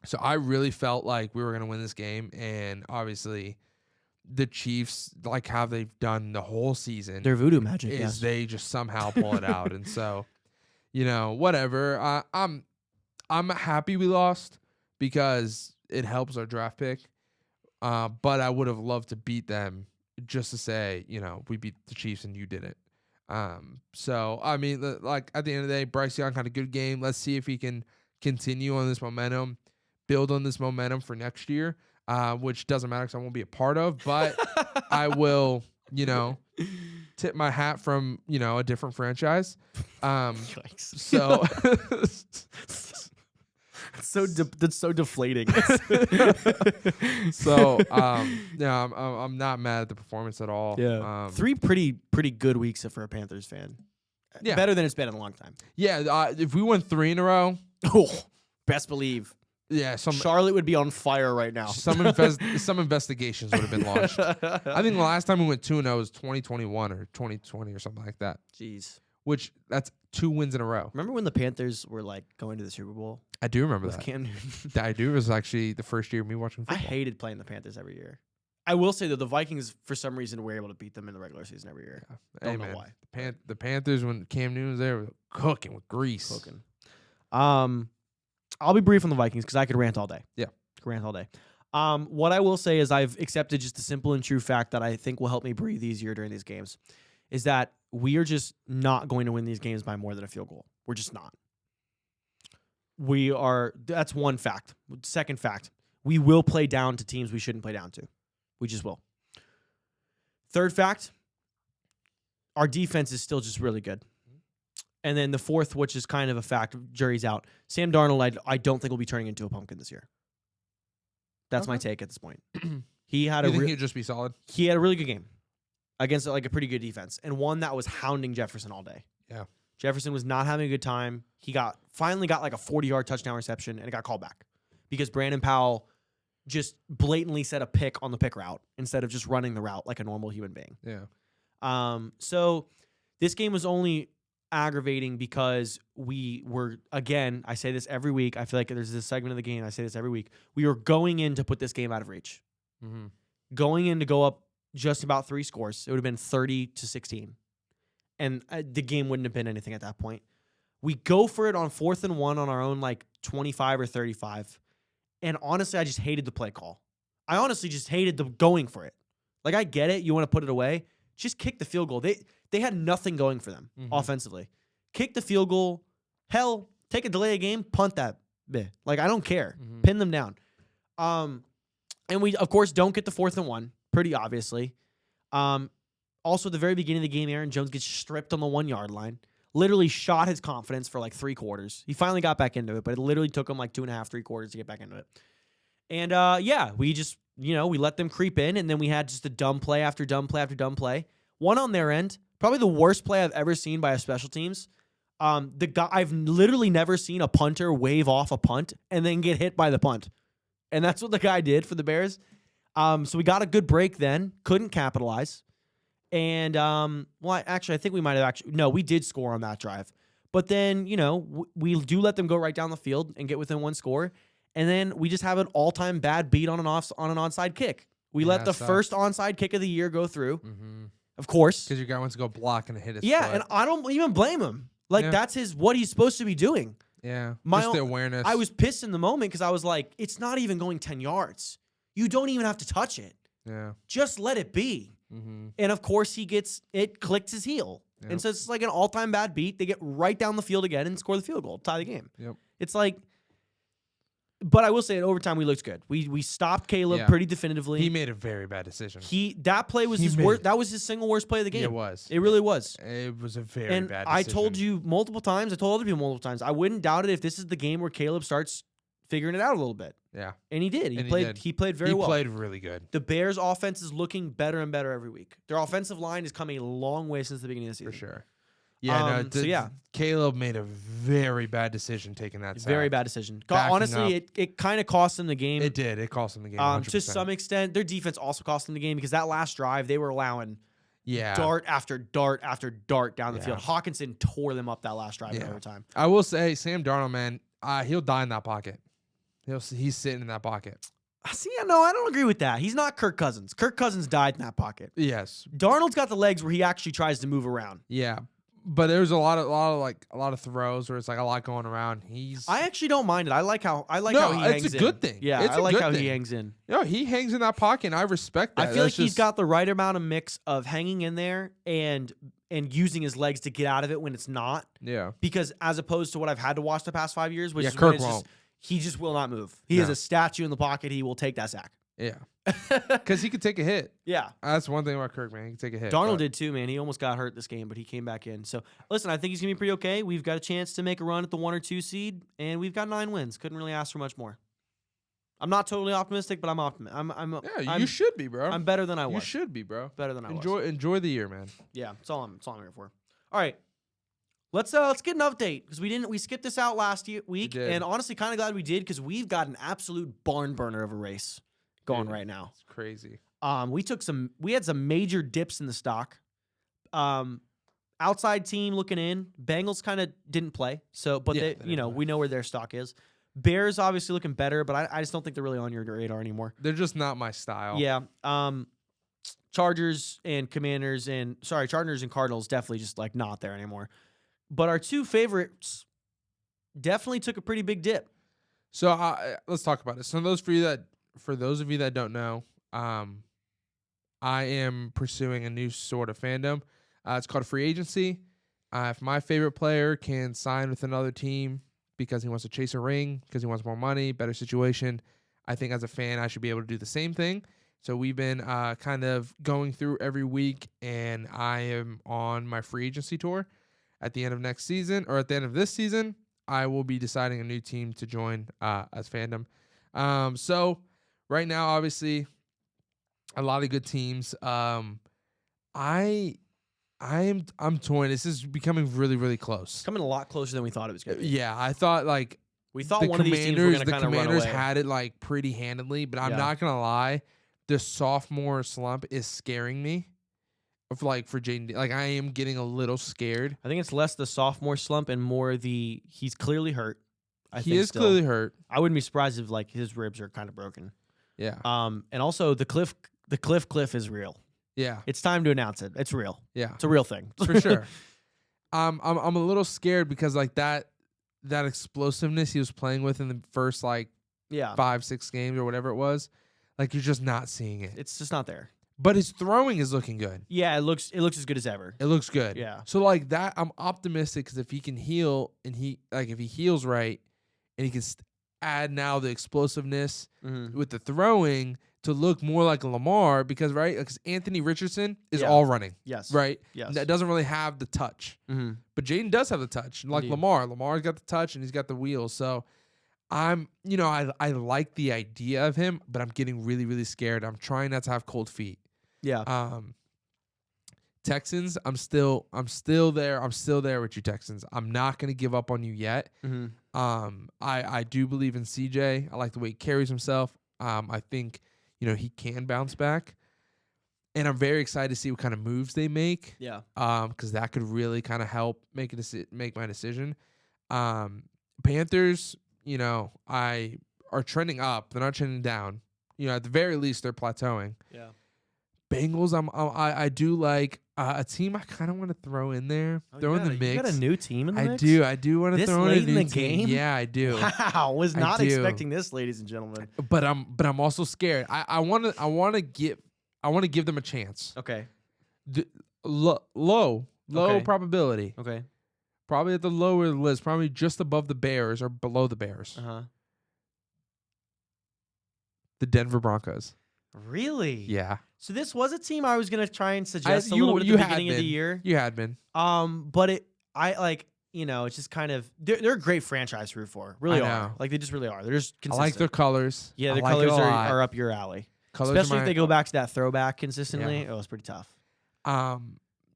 So I really felt like we were gonna win this game, and obviously the Chiefs, like how they've done the whole season, Their voodoo magic. is Yes. they just somehow pull it out, and so whatever. I'm happy we lost because it helps our draft pick. But I would have loved to beat them just to say, we beat the Chiefs and you didn't. So, I mean, like at the end of the day, Bryce Young had a good game. Let's see if he can continue on this momentum, build on this momentum for next year, which doesn't matter because I won't be a part of, but I will, tip my hat from, a different franchise. Yikes. So... That's so deflating. So, I'm not mad at the performance at all. Yeah. 3 pretty good weeks for a Panthers fan. Yeah. Better than it's been in a long time. Yeah, if we won 3 in a row, Oh, best believe. yeah, Charlotte would be on fire right now. some investigations would have been launched. I think the last time we went 2-0 was 2021 or 2020 or something like that. Jeez. which that's 2 wins in a row. Remember when the Panthers were like going to the Super Bowl I do remember with that. Cam Newton? I do. It was actually the first year of me watching I football. hated playing the Panthers every year. I will say that the Vikings, for some reason, were able to beat them in the regular season every year. Hey, Don't know man, why. The Panthers, when Cam Newton was there, were cooking with grease. Cooking. I'll be brief on the Vikings because I could rant all day. Yeah. Rant all day. What I will say is I've accepted just the simple and true fact that I think will help me breathe easier during these games is that we are just not going to win these games by more than a field goal. We're just not. That's one fact. Second fact, we will play down to teams we shouldn't play down to. We just will. Third fact, our defense is still just really good. And then the fourth, which is kind of a fact, jury's out. Sam Darnold, I don't think will be turning into a pumpkin this year. That's my take at this point. He had he'd just be solid? He had a really good game against like a pretty good defense, and one that was hounding Jefferson all day. Yeah. Jefferson was not having a good time. He finally got like a 40-yard touchdown reception, and it got called back because Brandon Powell just blatantly set a pick on the pick route instead of just running the route like a normal human being. Yeah. So this game was only aggravating because we were, again, I say this every week. I feel like there's this segment of the game. I say this every week. We were going in to put this game out of reach. Mm-hmm. Going in to go up just about 3 scores. It would have been 30-16. And the game wouldn't have been anything at that point. We go for it on 4th and 1 on our own like 25 or 35. And honestly, I just hated the play call. I honestly just hated the going for it. Like, I get it. You want to put it away. Just kick the field goal. They had nothing going for them offensively. Kick the field goal. Hell, take a delay of game, punt that bit. Like, I don't care. Pin them down. And we, of course, don't get the 4th and 1, pretty obviously. Also, at the very beginning of the game, Aaron Jones gets stripped on the 1-yard line. Literally shot his confidence for like 3 quarters. He finally got back into it, but it literally took him like 2.5, 3 quarters to get back into it. And yeah, we just, we let them creep in, and then we had just a dumb play after dumb play after dumb play. One on their end, probably the worst play I've ever seen by a special teams. The guy, I've literally never seen a punter wave off a punt and then get hit by the punt. And that's what the guy did for the Bears. So we got a good break then, couldn't capitalize. And, well, actually, I think we might have we did score on that drive. But then, we do let them go right down the field and get within 1 score. And then we just have an all-time bad beat on an onside kick. We let the first onside kick of the year go through, of course. Because your guy wants to go block and hit his foot. And I don't even blame him. Like, that's what he's supposed to be doing. Yeah, just the awareness. I was pissed in the moment because I was like, it's not even going 10 yards. You don't even have to touch it. Yeah. Just let it be. And of course it clicks his heel. Yep. And so it's like an all-time bad beat. They get right down the field again and score the field goal, tie the game. Yep. It's like, but I will say in overtime we looked good. We stopped Caleb pretty definitively. He made a very bad decision. That play was his worst. That was his single worst play of the game. It was. It really was. It was a very bad decision. I told you multiple times. I told other people multiple times. I wouldn't doubt it if this is the game where Caleb starts figuring it out a little bit. Yeah. And he did. He played very well. He played really good. The Bears' offense is looking better and better every week. Their offensive line has come a long way since the beginning of the season. For sure. Yeah, Caleb made a very bad decision taking that sack. Very bad decision. Honestly, it kind of cost them the game. It did. It cost them the game 100%. To some extent. Their defense also cost them the game because that last drive, they were allowing dart after dart after dart down the field. Hawkinson tore them up that last drive in overtime. I will say, Sam Darnold, man, he'll die in that pocket. He's sitting in that pocket. See, no, I don't agree with that. He's not Kirk Cousins. Kirk Cousins died in that pocket. Yes. Darnold's got the legs where he actually tries to move around. Yeah. But there's a lot of throws where it's like a lot going around. I actually don't mind it. I like how he hangs in. It's a good thing. Yeah, I like how he hangs in. He hangs in that pocket, and I respect that. I feel like he's got the right amount of mix of hanging in there and using his legs to get out of it when it's not. Yeah. Because as opposed to what I've had to watch the past 5 years, which is Kirk won't. He just will not move. He is a statue in the pocket. He will take that sack. Yeah. Because he could take a hit. Yeah. That's one thing about Kirk, man. He can take a hit. Darnold did too, man. He almost got hurt this game, but he came back in. So, listen, I think he's going to be pretty okay. We've got a chance to make a run at the 1 or 2 seed, and we've got 9 wins. Couldn't really ask for much more. I'm not totally optimistic, but I'm optimistic. You should be, bro. I'm better than I was. You should be, bro. Better than I was. Enjoy the year, man. Yeah, that's all I'm here for. All right. Let's get an update because we skipped this out last week, and honestly, kind of glad we did because we've got an absolute barn burner of a race going right now. It's crazy. We had some major dips in the stock, and outside team looking in. Bengals kind of didn't play, so but Yeah, they, they didn't you know, play. we know where their stock is. Bears obviously looking better, but I just don't think they're really on your radar anymore. They're just not my style. Yeah. Chargers and Cardinals definitely just like not there anymore. But our two favorites definitely took a pretty big dip. So let's talk about it. So for those of you that don't know, I am pursuing a new sort of fandom. It's called free agency. If my favorite player can sign with another team because he wants to chase a ring, because he wants more money, better situation, I think as a fan I should be able to do the same thing. So we've been kind of going through every week, and I am on my free agency tour. At the end of next season, or at the end of this season, I will be deciding a new team to join as fandom. So right now, obviously, a lot of good teams. I'm torn. This is becoming really, really close. It's coming a lot closer than we thought it was going to be. Yeah, I thought like We thought one of these teams were going to kind of run Commanders away. had it like pretty handedly, but I'm Yeah. not gonna lie, the sophomore slump is scaring me. For Jaden, like I am getting a little scared. I think it's less the sophomore slump and more the he's clearly hurt. He is clearly hurt. I wouldn't be surprised if like his ribs are kind of broken. Yeah, And also the cliff is real. yeah, It's time to announce it. It's real. yeah, It's a real thing. for sure. I'm a little scared because like that explosiveness he was playing with in the first like Yeah. 5-6 games or whatever it was, like you're just not seeing it. It's just not there. But his throwing is looking good. Yeah, it looks as good as ever. It looks good. Yeah. So like that, I'm optimistic because if he can heal and if he heals right, and he can add now the explosiveness Mm-hmm. with the throwing to look more like a Lamar, because because Anthony Richardson is Yeah. all running, Yes. right? Yes. That doesn't really have the touch, Mm-hmm. but Jaden does have the touch, like Indeed. Lamar. Lamar's got the touch and he's got the wheels. So I like the idea of him, but I'm getting really, really scared. I'm trying not to have cold feet. Yeah. Texans, I'm still there. I'm still there with you, Texans. I'm not going to give up on you yet. Mm-hmm. I do believe in CJ. I like the way he carries himself. I think, he can bounce back. And I'm very excited to see what kind of moves they make. Yeah. Because that could really kind of help make my decision. Panthers, are trending up. They're not trending down. At the very least, they're plateauing. Yeah. Bengals, I do like a team I kind of want to throw in there. Throw in the mix. You got a new team in the mix? I do want to This throw in late a in new the team. game? Yeah, I do. Wow, was I not do. expecting this, ladies and gentlemen. But I'm also scared. I want to give them a chance. Okay. Low Okay. probability. Okay. Probably at the lower list. Probably just above the Bears or below the Bears. Uh-huh. The Denver Broncos. Really? Yeah. So this was a team I was gonna try and suggest a you- little bit at you the had beginning of the been. year. You had been. But it's just kind of they're a great franchise to root for. Really I are. know. Like they just really are. They're just I consistent. like their colors. Yeah, I their like it colors a lot. are up your alley. Colors are Especially if my- they go back to that throwback consistently. Yeah. Oh, it's pretty tough.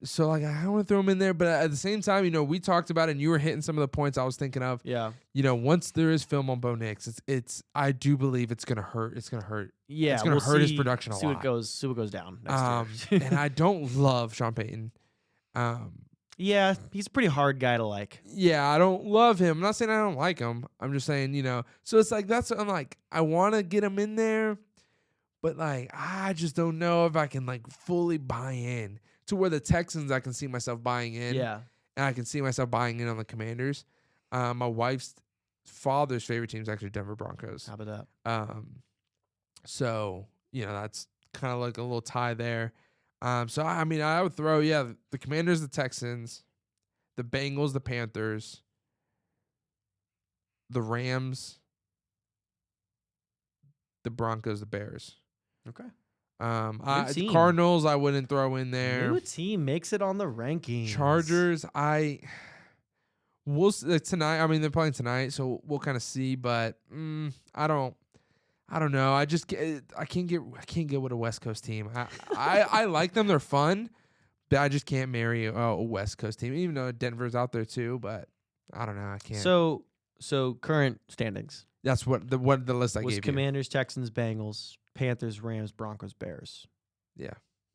So like I want to throw them in there, but at the same time, we talked about it and you were hitting some of the points I was thinking of. Yeah. Once there is film on Bo Nix, it's I do believe it's gonna hurt. It's gonna hurt. Yeah. It's gonna we'll hurt his see- production a see lot. what goes down next year. And I don't love Sean Payton. Yeah, he's a pretty hard guy to like. Yeah, I don't love him. I'm not saying I don't like him. I'm just saying, so it's like I'm like I want to get him in there, but like I just don't know if I can like fully buy in to where the Texans I can see myself buying in. Yeah. And I can see myself buying in on the Commanders. My wife's father's favorite team is actually Denver Broncos. How about that? So that's kind of like a little tie there. So I mean, I would throw the Commanders, the Texans, the Bengals, the Panthers, the Rams, the Broncos, the Bears. Okay. The Cardinals I wouldn't throw in there. New team makes it on the rankings. Chargers, we'll tonight. I mean, they're playing tonight, so we'll kind of see. But I don't know. I can't get with a West Coast team. I like them. They're fun, but I just can't marry a West Coast team. Even though Denver's out there too, but I don't know. I can't. So current standings. That's what the list I was gave Commanders, Texans, Bengals, Panthers, Rams, Broncos, Bears. you.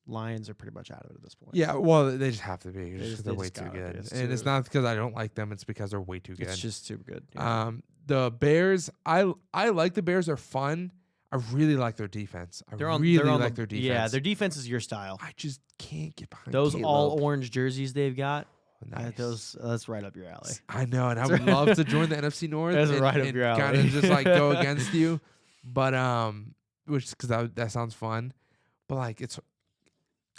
Lions are pretty much out of it at this point. Yeah, well, they just have to be just 'cause they they're way just too gotta be. good, It's and it's too- not because I don't like them. It's because they're way too good. It's just too good. Yeah. The Bears, I like the Bears. They're fun. I really like their defense. I really like their defense. Yeah, their defense is your style. I just can't get behind Those Caleb. all orange jerseys they've got. Nice. That's right up your alley. I know, and I would love to join the NFC North. That's and, right up and your alley. kind of just like go against you, but which because that sounds fun, but like it's.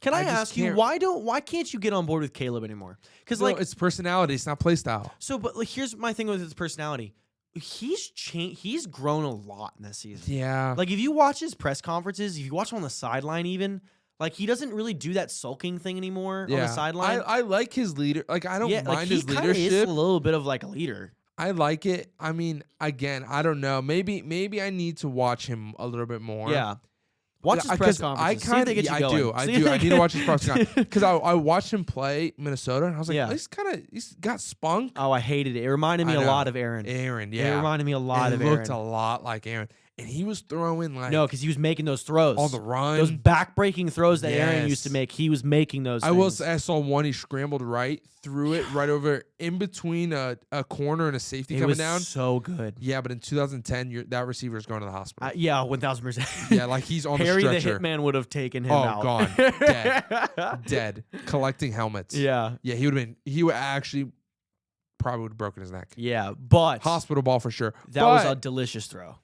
Can I I just ask you can't- why can't you get on board with Caleb anymore? Because No, like it's personality. It's not play style. so, but like here's my thing with his personality. He's changed. He's grown a lot in this season. Yeah. Like if you watch his press conferences, if you watch him on the sideline, even like he doesn't really do that sulking thing anymore on the sideline. I like his leader. Like I don't mind like his he kinda is leadership. a little bit of like a leader. I like it. I mean, again, I don't know. Maybe I need to watch him a little bit more. Yeah. Watch his press conferences. See if they get you going. I See do. if I they need to get- watch his press conference because I watched him play Minnesota and I was like, Yeah. he's got spunk. Oh, I hated it. It reminded me I a know. lot of Aaron. Aaron, It yeah, reminded me a lot and of it looked Aaron. a lot like Aaron, and he was throwing like No, because he was making those throws. on the run. Those back-breaking throws that Aaron used to Yes. make. He was making those. I will things. say I saw one. He scrambled right, threw it right over in between a corner and a safety It coming was down. so good. Yeah, but in 2010, that receiver is going to the hospital. Yeah, 1,000%. Yeah, like he's on Harry the the stretcher. Hitman would have taken him Oh, out. gone. Dead. Collecting helmets. Yeah, Yeah, he would actually probably would have broken his neck. yeah, but Hospital ball for sure. that was a But, delicious throw.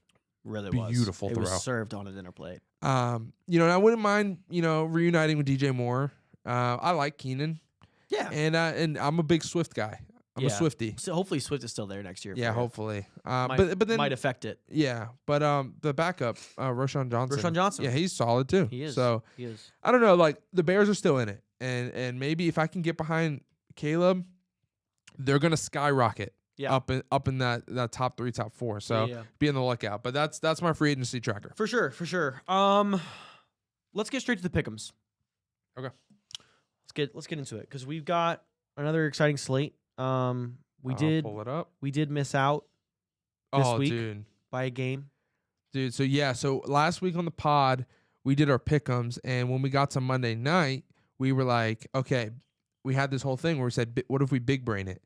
Really was. Beautiful It throw. was served on a dinner plate. and I wouldn't mind, reuniting with DJ Moore. I like Keenan. Yeah. And I'm a big Swift guy. I'm a Yeah. Swiftie. So hopefully Swift is still there next year. Yeah, for you. hopefully. Might, but then might affect it. yeah, but the backup, Roshan Johnson. Rashawn Johnson. Yeah, he's solid too. He is. So He is. I don't know, like the Bears are still in it, and maybe if I can get behind Caleb, they're gonna skyrocket Yeah. up in that top 3, top 4. So Yeah. be on the lookout. But that's my free agency tracker. For sure. For sure. Let's get straight to the pick'ems. Okay. Let's get into it because we've got another exciting slate. We I'll did pull it up. miss out this Oh, week dude. by a game. Dude, so last week on the pod, we did our pick'ems, and when we got to Monday night, we were like, okay, we had this whole thing where we said, what if we big brain it?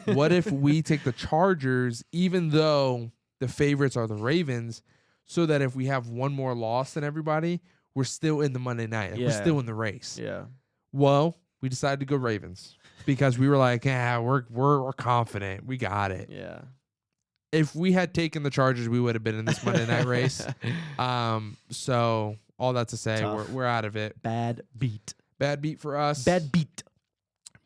What if we take the Chargers, even though the favorites are the Ravens, so that if we have one more loss than everybody, we're still in the Monday night. Like, we're Yeah. still in the race. Yeah. Well, we decided to go Ravens because we were like, we're confident. We got it. Yeah. If we had taken the Chargers, we would have been in this Monday night race. So all that to say, Tough. we're out of it. Bad beat. Bad beat for us. Bad beat.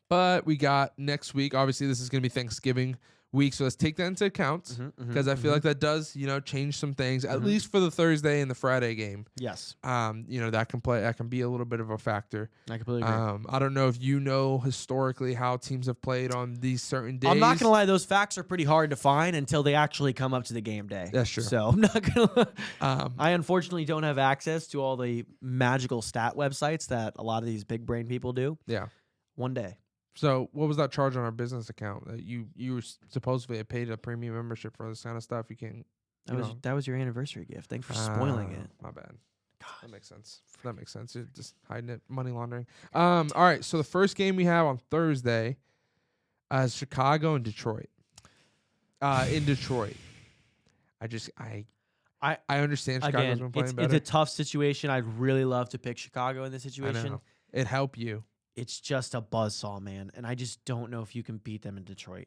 But we got next week. Obviously, this is going to be Thanksgiving week, so let's take that into account because I feel like that does, change some things. At least for the Thursday and the Friday game. Yes. That can be a little bit of a factor. I completely agree. I don't know if you know historically how teams have played on these certain days. I'm not gonna lie; those facts are pretty hard to find until they actually come up to the game day. That's true. So I'm not gonna. I I unfortunately don't have access to all the magical stat websites that a lot of these big brain people do. yeah. One day. So what was that charge on our business account that you were supposedly paid a premium membership for this kind of stuff? You can. That was your anniversary gift. Thanks for spoiling it. My bad. God. That makes sense. That makes sense. You're just hiding it, money laundering. All right. So the first game we have on Thursday is Chicago and Detroit. In Detroit, I understand Chicago's Again, been playing it's better. a tough situation. I'd really love to pick Chicago in this I situation. know. It helped you. It's just a buzzsaw, man. And I just don't know if you can beat them in Detroit.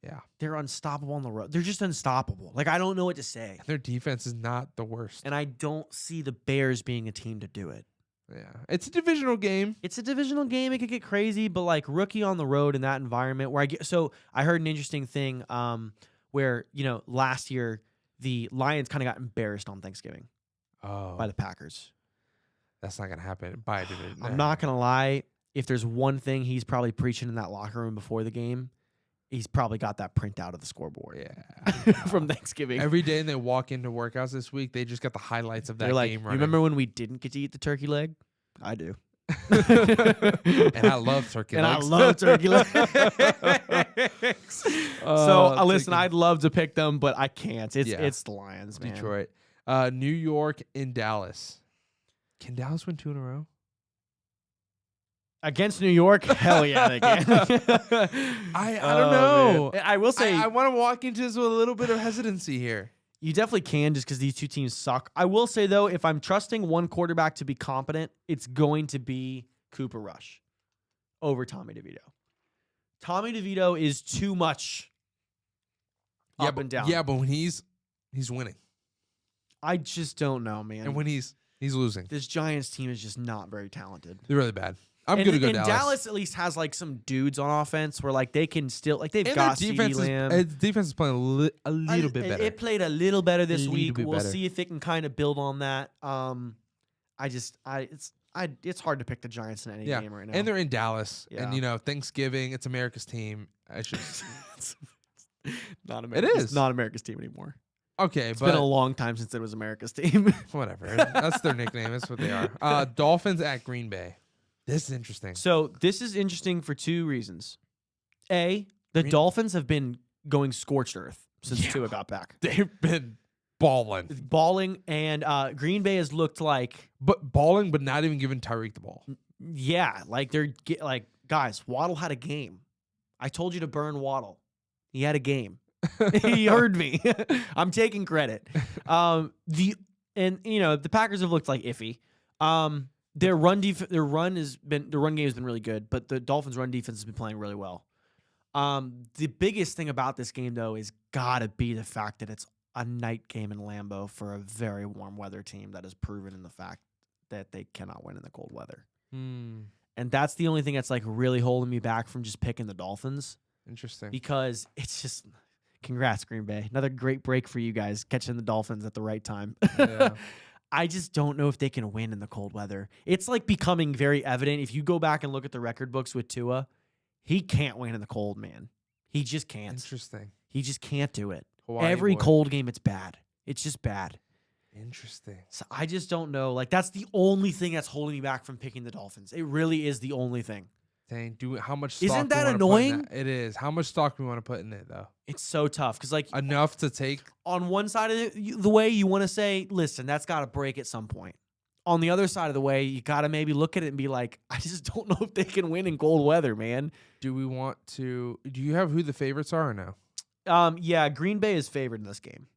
Yeah. They're unstoppable on the road. They're just unstoppable. Like, I don't know what to say. Their defense is not the worst. And I don't see the Bears being a team to do it. Yeah. It's a divisional game. It's a divisional game. It could get crazy, but like rookie on the road in that environment where I heard an interesting thing where, last year the Lions kind of got embarrassed on Thanksgiving by the Packers. That's not going to happen. By a division. I'm not going to lie. If there's one thing he's probably preaching in that locker room before the game, he's probably got that print out of the scoreboard. Yeah. From Thanksgiving. Every day they walk into workouts this week, they just got the highlights of that They're like, game you running. remember when we didn't get to eat the turkey leg? I do. And I love turkey And legs. I love turkey legs. So listen, turkey. I'd love to pick them, but I can't. Yeah. It's the Lions, man. Detroit. New York and Dallas. Can Dallas win 2 in a row? Against New York, hell yeah, they can. I don't know. Man. I will say I want to walk into this with a little bit of hesitancy here. you definitely can just because these two teams suck. I will say, though, if I'm trusting one quarterback to be competent, it's going to be Cooper Rush over Tommy DeVito. Tommy DeVito is too much up and down. Yeah, but when he's winning. I just don't know, man. And when he's losing. This Giants team is just not very talented. They're really bad. I'm going to go Dallas. Dallas at least has like some dudes on offense where like they can still like they've And got their CeeDee Lamb. defense is playing a little bit better. It played a little better this week. We'll better. see if it can kind of build on that. It's hard to pick the Giants in any game right now. And they're in Dallas. Yeah. And, you know, Thanksgiving, it's America's team. I should. Not America's, It is. It's not America's team anymore. Okay, It's but been a long time since it was America's team. whatever. That's their nickname. That's what they are. Dolphins at Green Bay. This is interesting. So this is interesting for two reasons. A, the Dolphins have been going scorched earth since Tua got back. They've been balling. Balling, and Green Bay has looked like But not even giving Tyreek the ball. yeah, like they're like guys. Waddle had a game. I told you to burn Waddle. He had a game. He heard me. I'm taking credit. The Packers have looked like iffy. Their run game has been really good, but the Dolphins' run defense has been playing really well. The biggest thing about this game though is gotta be the fact that it's a night game in Lambeau for a very warm weather team that has proven in the fact that they cannot win in the cold weather. And that's the only thing that's like really holding me back from just picking the Dolphins. Interesting. Because it's just congrats, Green Bay. Another great break for you guys catching the Dolphins at the right time. Yeah. I just don't know if they can win in the cold weather. It's like becoming very evident. If you go back and look at the record books with Tua, he can't win in the cold, man. He just can't. Interesting. He just can't do it. Hawaii Every boy. cold game, it's bad. It's just bad. Interesting. So I just don't know. Like, that's the only thing that's holding me back from picking the Dolphins. It really is the only thing. Dang, how much stock Isn't do we that wanna put in annoying? that? It is. How much stock do we want to put in it, though? It's so tough because, like, Enough to take. on one side of the way, you want to say, listen, that's got to break at some point. On the other side of the way, you got to maybe look at it and be like, I just don't know if they can win in cold weather, man. Do we want to? Do you have who the favorites are or no? Yeah, Green Bay is favored in this game.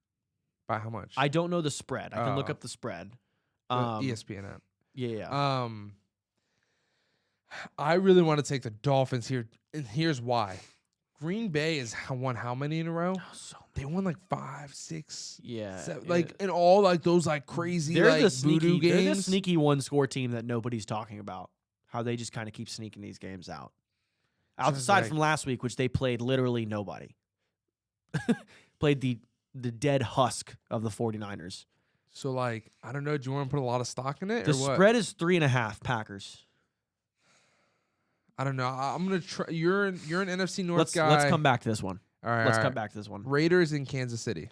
By how much? I don't know the spread. I can look up the spread. ESPN app. Yeah. I really want to take the Dolphins here, and here's why. Green Bay has won how many in a row? They won like 5, 6, Yeah. 7, like in all like those like crazy They're like the sneaky, voodoo games. they're the sneaky one-score team that nobody's talking about. How they just kind of keep sneaking these games out. Outside like- from last week, which they played literally nobody. Played the dead husk of the 49ers. So like I don't know. Do you want to put a lot of stock in it The or what? spread is 3.5 Packers. I don't know. I'm gonna try. You're an NFC North guy. Let's come back to this one. All right. Let's come back to this one. Raiders in Kansas City.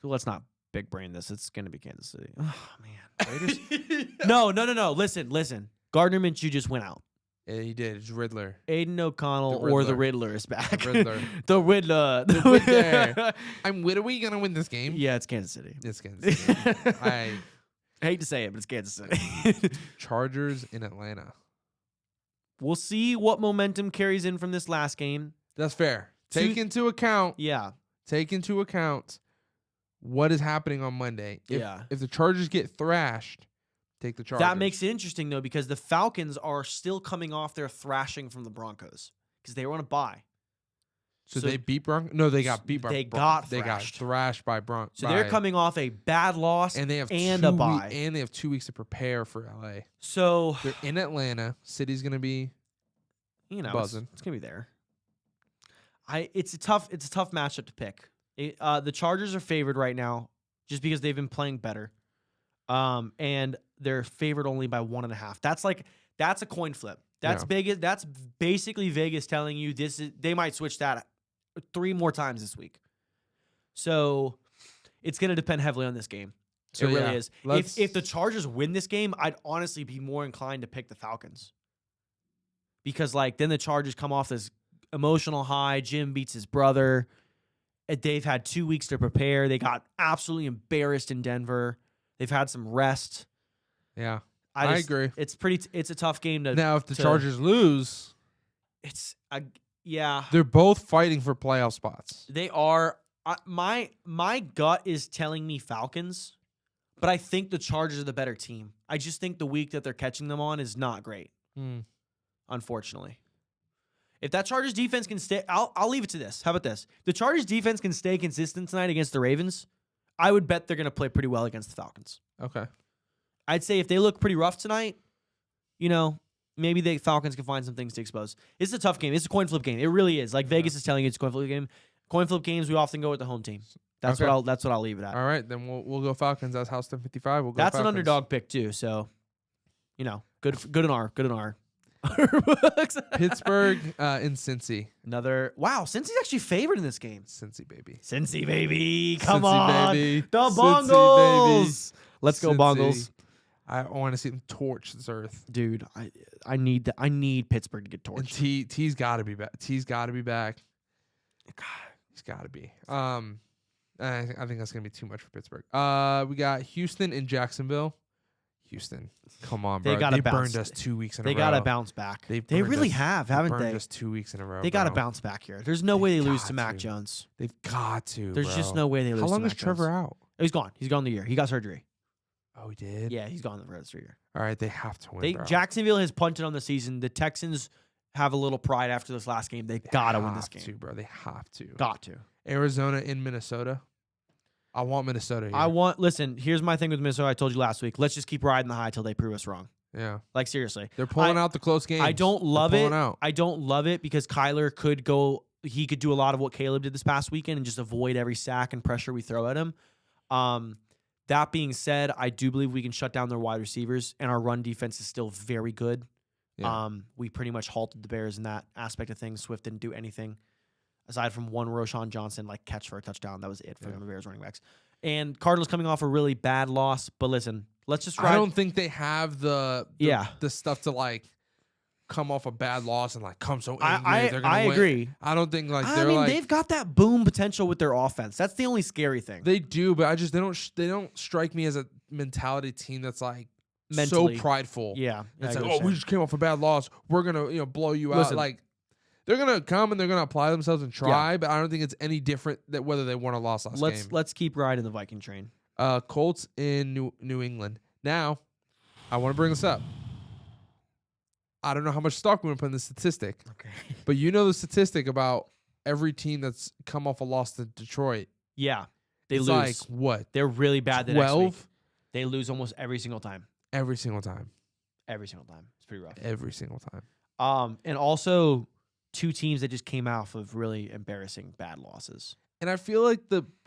Let's not big brain this. It's gonna be Kansas City. Oh man, Raiders. No. Listen. Gardner Minshew just went out. Yeah, he did. It's Riddler. Aiden O'Connell The or the Riddler. Riddler is back. The Riddler. The Riddler. The Riddler. When are we gonna win this game? Yeah, it's Kansas City. It's Kansas City. I hate to say it, but it's Kansas City. Chargers in Atlanta. We'll see what momentum carries in from this last game. That's fair. Take into account what is happening on Monday. If the Chargers get thrashed, take the Chargers. That makes it interesting, though, because the Falcons are still coming off their thrashing from the Broncos because they were on a bye. So they beat Broncos? No, they got beat by They Broncos. got They got thrashed by Broncos. So they're coming off a bad loss and they have a bye. And they have 2 weeks to prepare for LA. So they're in Atlanta. City's gonna be buzzing. It's gonna be there. It's a tough matchup to pick. The Chargers are favored right now just because they've been playing better. And they're favored only by 1.5. That's a coin flip. That's big. That's basically Vegas telling you they might switch that 3 more times this week. So it's going to depend heavily on this game. So it really is. If the Chargers win this game, I'd honestly be more inclined to pick the Falcons. Because then the Chargers come off this emotional high. Jim beats his brother. They've had 2 weeks to prepare. They got absolutely embarrassed in Denver. They've had some rest. Yeah. I agree. It's a tough game to. Now, if the Chargers lose, yeah, they're both fighting for playoff spots. they are. My gut is telling me Falcons, but I think the Chargers are the better team. I just think the week that they're catching them on is not great. Unfortunately. If that Chargers defense can stay, I'll leave it to this. How about this? The Chargers defense can stay consistent tonight against the Ravens. I would bet they're going to play pretty well against the Falcons. Okay. I'd say if they look pretty rough tonight, maybe the Falcons can find some things to expose. It's a tough game. It's a coin flip game. It really is. Like Vegas is telling you it's a coin flip game. Coin flip games, we often go with the home team. That's Okay. what I'll leave it at. All right, then we'll go Falcons. That's House 1055. We'll go That's Falcons. an underdog pick too. So, good in our. Pittsburgh in Cincy. Cincy's actually favored in this game. Cincy, baby. Cincy, baby. Come Cincy, on. baby. The Cincy, Bongles. Let's go, Cincy. Bongles. I want to see them torch this earth. Dude, I need Pittsburgh to get And torched. T's got to be back. T's got to be back. God, he's got to be. I think that's going to be too much for Pittsburgh. We got Houston and Jacksonville. Houston, come on, bro. They burned us 2 weeks in a row. They got to bounce back. They really have, haven't they? Burned us 2 weeks in a row. They got to bounce back here. There's no way they lose to Mac to. Jones. They've got to. There's just no way they lose to Mac Jones. How long is Trevor out? Oh, he's gone. He's gone the year. He got surgery. Oh, he did? Yeah, he's gone the rest of the year. All right, they have to win, bro. Jacksonville has punted on the season. The Texans have a little pride after this last game. They got to win this game. Bro. They have to. Got to. Arizona in Minnesota. I want Minnesota here. Listen, here's my thing with Minnesota. I told you last week. Let's just keep riding the high till they prove us wrong. Yeah. Like, seriously. They're pulling out the close games. I don't love it. Out. I don't love it because Kyler could do a lot of what Caleb did this past weekend and just avoid every sack and pressure we throw at him. That being said, I do believe we can shut down their wide receivers, and our run defense is still very good. Yeah. We pretty much halted the Bears in that aspect of things. Swift didn't do anything aside from one Roshan Johnson catch for a touchdown. That was it for the Bears running backs. And Cardinals coming off a really bad loss, but listen, let's just ride. I don't think they have the stuff to come off a bad loss and come so angry they're gonna win. Agree. I don't think they've got that boom potential with their offense. That's the only scary thing. They do, but they don't strike me as a mentality team that's mentally so prideful. Yeah, it's we just came off a bad loss. We're gonna blow you out. They're gonna come and they're gonna apply themselves and try, but I don't think it's any different that whether they won or lost last game. Let's keep riding the Viking train. Colts in New England. Now, I want to bring this up. I don't know how much stock we're going to put in the statistic. Okay. But you know the statistic about every team that's come off a loss to Detroit. Yeah. They it's lose. What? They're really bad the next week. They lose almost every single time. Every single time. Every single time. It's pretty rough. Every single time. And also two teams that just came off of really embarrassing bad losses. And I feel like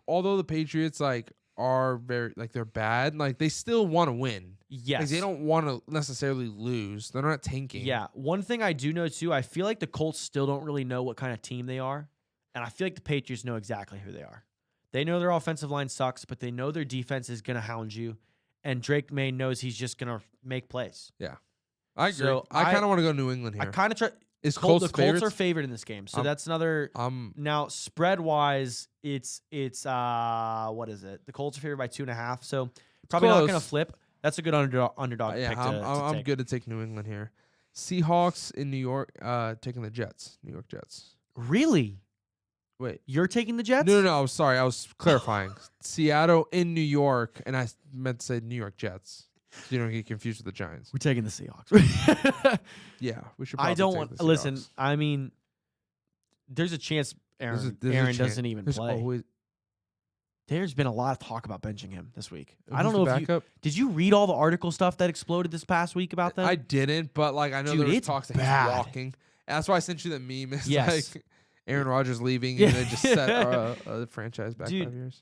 although the Patriots are very they're bad, they still want to win. Yes. They don't want to necessarily lose. They're not tanking. Yeah. One thing I do know too, I feel like the Colts still don't really know what kind of team they are. And I feel like the Patriots know exactly who they are. They know their offensive line sucks, but they know their defense is going to hound you. And Drake May knows he's just going to make plays. Yeah. I agree. So I kind of want to go New England here. I kind of try. Is The Colts Colts are favored in this game. So that's another. Now, spread-wise, it's what is it? The Colts are favored by 2.5. So probably not going to flip. That's a good underdog pick I'm take. good to take New England here. Seahawks in New York, taking the Jets. New York Jets. Really? Wait. You're taking the Jets? No. I was sorry. I was clarifying. Seattle in New York, and I meant to say New York Jets. So you don't get confused with the Giants. We're taking the Seahawks. Yeah, we should. I don't take want. the Seahawks. Listen, I mean, there's a chance Aaron doesn't even play. There's been a lot of talk about benching him this week. I don't know if did you read all the article stuff that exploded this past week about them? I didn't, but I know there was talks that bad. he's walking. That's why I sent you the meme. It's Yes. Aaron Rodgers leaving and they just set the franchise back 5 years.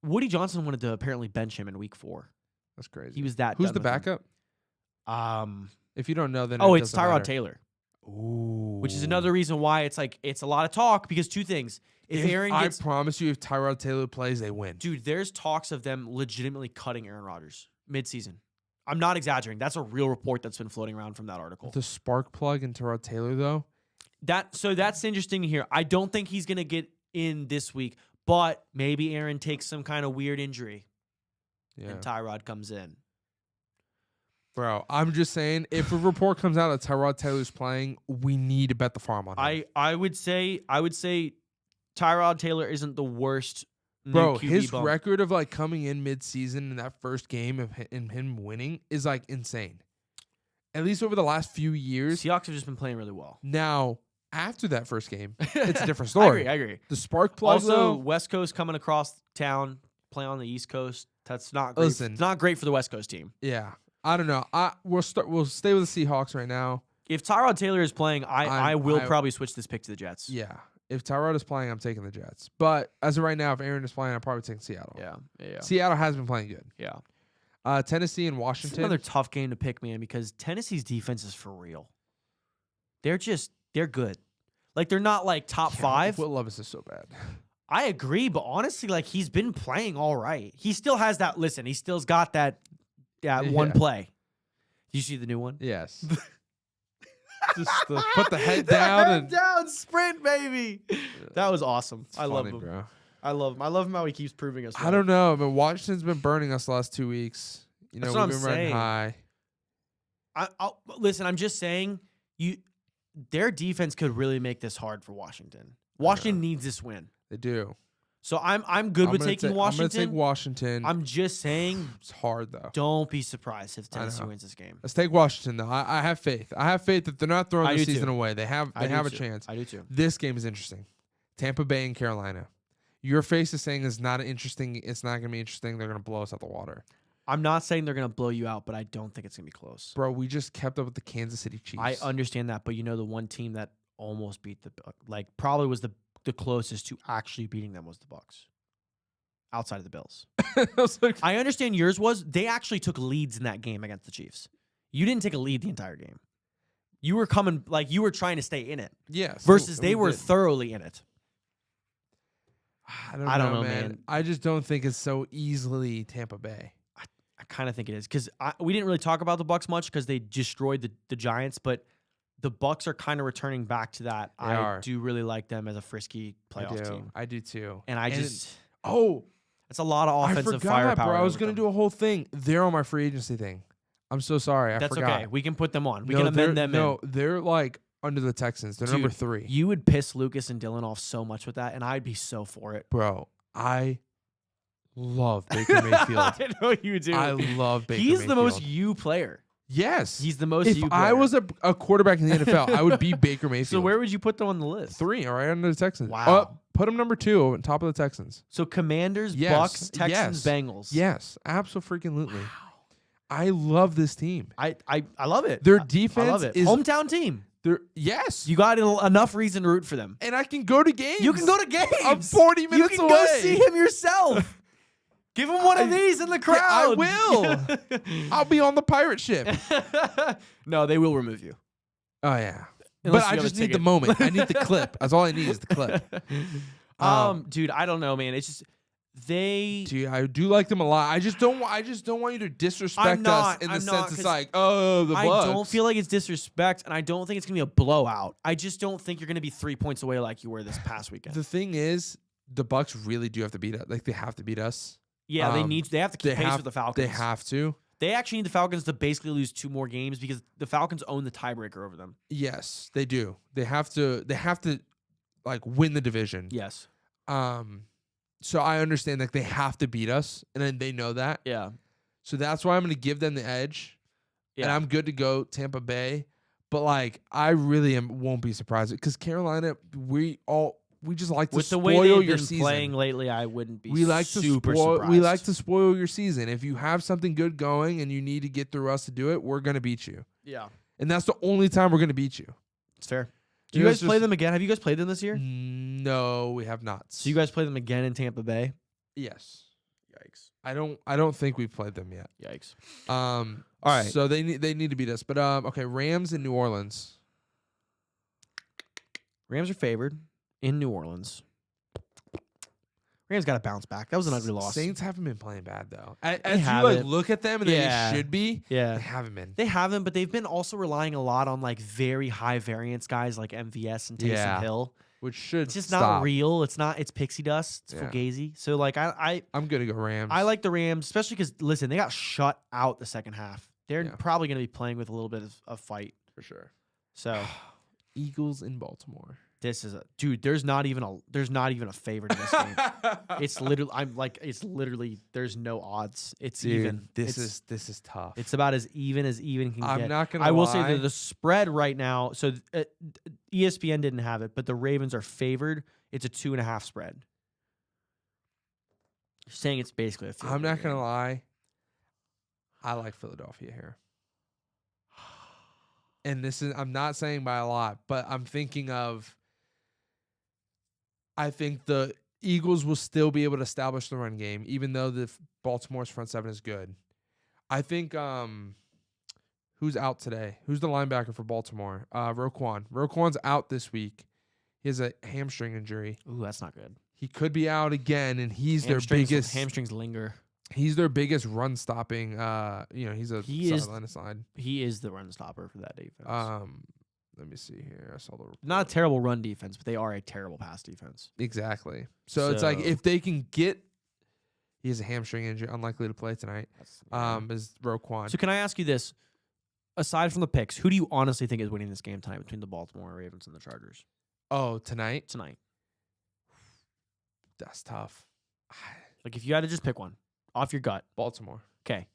Woody Johnson wanted to apparently bench him in week 4. That's crazy. He was that. Who's done the with him. backup? If you don't know, then it's doesn't Tyrod matter. Taylor. Ooh. Which is another reason why it's a lot of talk because two things. I promise you, if Tyrod Taylor plays, they win. Dude, there's talks of them legitimately cutting Aaron Rodgers mid-season. I'm not exaggerating. That's a real report that's been floating around from that article. The spark plug in Tyrod Taylor, though? That's interesting to hear. I don't think he's going to get in this week, but maybe Aaron takes some kind of weird injury and Tyrod comes in. Bro, I'm just saying, if a report comes out that Tyrod Taylor's playing, we need to bet the farm on him. I would say Tyrod Taylor isn't the worst. Bro, new QB his bump. record of like coming in mid-season in that first game of him winning is like insane. At least over the last few years. Seahawks have just been playing really well. Now, after that first game, it's a different story. I agree. The spark plug, Also, though, West Coast coming across town, playing on the East Coast. That's not great. Listen. It's not great for the West Coast team. yeah, I don't know. We'll stay with the Seahawks right now. If Tyrod Taylor is playing, I will probably switch this pick to the Jets. Yeah, if Tyrod is playing, I'm taking the Jets. But as of right now, if Aaron is playing, I'm probably taking Seattle. Yeah. Seattle has been playing good. Yeah. Tennessee and It's Washington. another tough game to pick, man, because Tennessee's defense is for real. They're good. Like, they're not like top 5. Will Levis is so bad. I agree, but honestly, like, he's been playing all right. He still has that. Listen, he still's got that one play. You see the new one? Yes. Just put the head down and down sprint, baby. That was awesome. I love him, bro. I love him. I love him how he keeps proving us. I don't know, but Washington's been burning us the last 2 weeks. You know, That's what we've I'm been running saying. high. Listen. I'm just saying, their defense could really make this hard for Washington. Washington needs this win, They do. so I'm good with taking Washington. I'm gonna take Washington. I'm just saying, It's hard though. don't be surprised if Tennessee know. wins this game. Let's take Washington though. I have faith. I have faith that they're not throwing I the do season too. away. They have a chance. I do too. This game is interesting. Tampa Bay and Carolina. Your face is saying it's not interesting. It's not gonna be interesting. They're gonna blow us out the water. I'm not saying they're gonna blow you out, but I don't think it's gonna be close. Bro, we just kept up with the Kansas City Chiefs. I understand that, but you know the one team that almost beat probably was the closest to actually beating them was the Bucks. Outside of the Bills. I was like, I understand yours was they actually took leads in that game against the Chiefs. You didn't take a lead the entire game. You were coming you were trying to stay in it. yes. Versus they were did. thoroughly in it. I don't know, man. I just don't think it's so easily Tampa Bay. I kind of think it is because we didn't really talk about the Bucks much because they destroyed the Giants, but the Bucks are kind of returning back to that. They I are. do really like them as a frisky playoff team, I do too. and it's a lot of I offensive forgot, firepower. bro. I was gonna do a whole thing. They're on my free agency thing. I'm so sorry. I That's forgot. okay. We can put them on. We can amend them. No, they're like under the Texans. They're Dude, number 3. You would piss Lucas and Dylan off so much with that, and I'd be so for it. Bro, I love Baker Mayfield. I know you do. I love Baker He's Mayfield. the most you player. Yes. He's the most if you player. I was a quarterback in the NFL, I would be Baker Mayfield. So where would you put them on the list? 3, all right, under the Texans. Wow. Put him number 2 on top of the Texans. So Commanders, Yes, Bucks, Texans, yes. Bengals. Yes, absolutely. I love this team. I love it. Their I defense love it. is Hometown team. yes. You got enough reason to root for them. And I can go to games. You can go to games. I'm 40 minutes You can away. go see him yourself. Give him one of these in the crowd. I will. I'll be on the pirate ship. No, they will remove you. Oh yeah. Unless But you I have a just need the ticket. moment. I need the clip. That's all I need is the clip. Dude, I don't know, man. It's just Dude, I do like them a lot. I just don't want you to disrespect us in the sense it's like, oh, the Bucks. I don't feel like it's disrespect, and I don't think it's gonna be a blowout. I just don't think you're gonna be 3 points away like you were this past weekend. The thing is, the Bucks really do have to beat us. Like they have to beat us. Yeah, they have to keep pace with the Falcons. They have to. They actually need the Falcons to basically lose 2 more games because the Falcons own the tiebreaker over them. Yes, they do. They have to like win the division. Yes. So I understand that they have to beat us, and then they know that. Yeah. So that's why I'm going to give them the edge. Yeah. And I'm good to go Tampa Bay. But like I really won't be surprised because Carolina, we just like to with the way spoil they've your been season. playing lately, I wouldn't be We like super to spoil. surprised. We like to spoil your season. If you have something good going and you need to get through us to do it, we're gonna beat you. Yeah. And that's the only time we're gonna beat you. It's fair. Do you know, guys play them again? Have you guys played them this year? No, we have not. So you guys play them again in Tampa Bay? Yes. Yikes. I don't think we've played them yet. Yikes. All right. So they need to beat us. But okay, Rams in New Orleans. Rams are favored in New Orleans. Rams got to bounce back. That was an ugly loss. Saints haven't been playing bad though. As you haven't. look at them and Yeah. they should be. Yeah. They haven't been. They haven't, but they've been also relying a lot on like very high variance guys like MVS and Taysom Yeah. Hill. Which should It's just stop. not real. It's pixie dust. It's Yeah. fugazi. So like I'm gonna go Rams. I like the Rams, especially because listen, they got shut out the second half. They're Yeah. probably going to be playing with a little bit of fight. for sure. So Eagles in Baltimore. this is a dude. There's not even a favorite in this game. It's literally. There's no odds. It's Dude, even. This is tough. It's about as even can I'm get. not gonna. I will lie. say that the spread right now. So ESPN didn't have it, but the Ravens are favored. It's a 2.5 spread. Saying it's basically a field I'm goal not gonna game. lie. I like Philadelphia here. And I'm not saying by a lot, but I'm thinking of, I think the Eagles will still be able to establish the run game, even though the Baltimore's front seven is good. I think, who's out today? Who's the linebacker for Baltimore? Roquan. Roquan's out this week. He has a hamstring injury. Ooh, that's not good. He could be out again, and he's their biggest. Hamstrings linger. He's their biggest run stopping. He's a sideline to side. He is the run stopper for that defense. Let me see here. I saw the Not a terrible run defense, but they are a terrible pass defense. exactly. So it's like if they can get, he has a hamstring injury, unlikely to play tonight. Is Roquan. So can I ask you this? Aside from the picks, who do you honestly think is winning this game tonight between the Baltimore Ravens and the Chargers? Oh, tonight That's tough. like if you had to just pick one off your gut. Baltimore. Okay.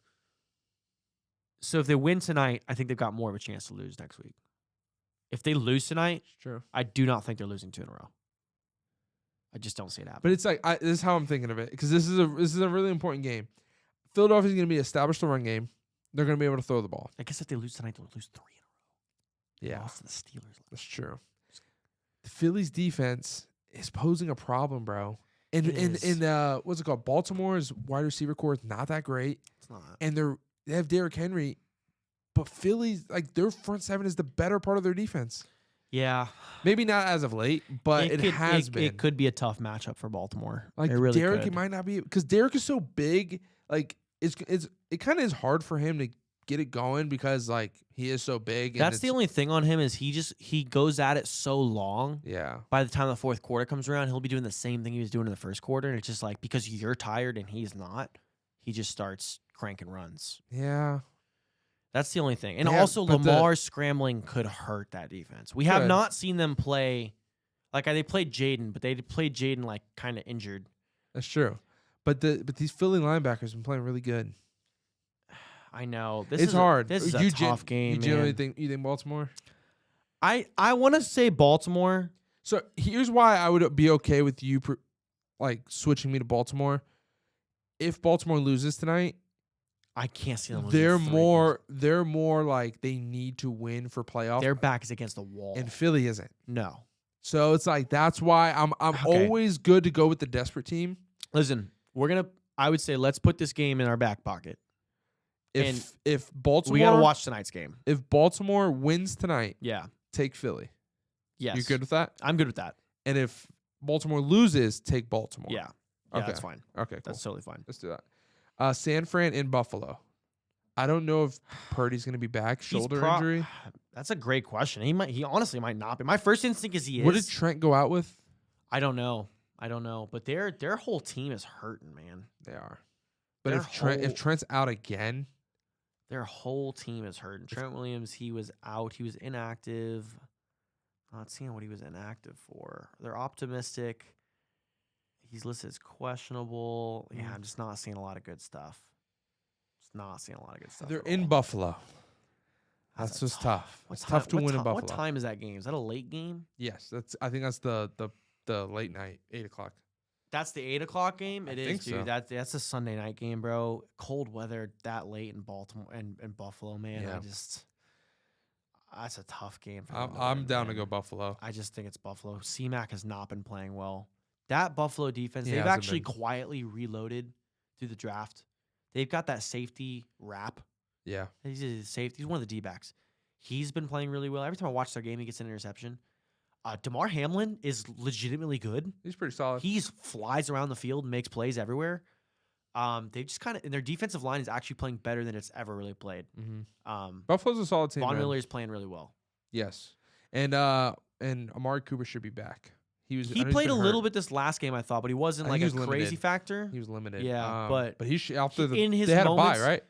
So if they win tonight, I think they've got more of a chance to lose next week. If they lose tonight, It's true. I do not think they're losing 2 in a row. I just don't see it happen. But it's like this is how I'm thinking of it, because this is a really important game. Philadelphia's going to be established the run game. They're going to be able to throw the ball. I guess if they lose tonight, they'll lose 3 in a row. They Yeah, lost to the Steelers. that's true. The Phillies defense is posing a problem, bro. And It is. what's it called? Baltimore's wide receiver core is not that great, It's not. and they have Derrick Henry, but Phillies, like, their front seven is the better part of their defense. Yeah. Maybe not as of late, but it has been. It could be a tough matchup for Baltimore. Like, it really Derrick, could. it might not be, because Derrick is so big. Like, it kind of is hard for him to get it going because, like, he is so big. That's the only thing on him is he goes at it so long. Yeah. By the time the fourth quarter comes around, he'll be doing the same thing he was doing in the first quarter, and it's just like because you're tired and he's not, he just starts cranking runs. Yeah. That's the only thing. And Yeah, also but Lamar scrambling could hurt that defense. We have Could. not seen them play like they played Jaden, but they played Jaden like kind of injured. That's true. But these Philly linebackers have been playing really good. I know. It's hard. This is a tough game, You generally man. think Baltimore? I want to say Baltimore. So here's why I would be okay with you switching me to Baltimore. If Baltimore loses tonight, I can't see them losing they're more like they need to win for playoff. Their back is against the wall. And Philly isn't. No. So it's like that's why I'm Okay. always good to go with the desperate team. Listen, I would say let's put this game in our back pocket. If Baltimore We got to watch tonight's game. If Baltimore wins tonight, Yeah. take Philly. Yes. You good with that? I'm good with that. And if Baltimore loses, take Baltimore. Yeah. Yeah, Okay. that's fine. Okay, cool. That's totally fine. Let's do that. San Fran in Buffalo. I don't know if Purdy's going to be back. Shoulder injury. That's a great question. He honestly might not be. My first instinct is he is. What did Trent go out with? I don't know. But their whole team is hurting, man. They are. But Their if Trent's out again, their whole team is hurting. Trent Williams, he was out. He was inactive. Not seeing what he was inactive for. They're optimistic. He's listed as questionable. Yeah, I'm just not seeing a lot of good stuff. Just not seeing a lot of good stuff. they're at in all. Buffalo. That's That's just tough. What It's tough to what win in ti- Buffalo. What time is that game? Is that a late game? Yes, I think that's the late night, 8:00. That's the 8 o'clock game. I It is, think dude. so. That's a Sunday night game, bro. Cold weather that late in Baltimore and Buffalo, man. Yeah. That's a tough game for them. I'm down to man. go Buffalo. I just think it's Buffalo. C-Mac has not been playing well. That Buffalo defense, He they've hasn't actually been. quietly reloaded through the draft. They've got that safety rap. Yeah. He's one of the D-backs. He's been playing really well. Every time I watch their game, he gets an interception. DeMar Hamlin is legitimately good. He's pretty solid. He flies around the field and makes plays everywhere. They just kind of, and their defensive line is actually playing better than it's ever really played. Buffalo's a solid team. Von man. Miller is playing really well. Yes. And Amari Cooper should be back. He Played a little bit this last game, I thought, but he wasn't I like think a he was crazy limited. factor. He was limited. Yeah, but he should after in his they had a bye, moments- right?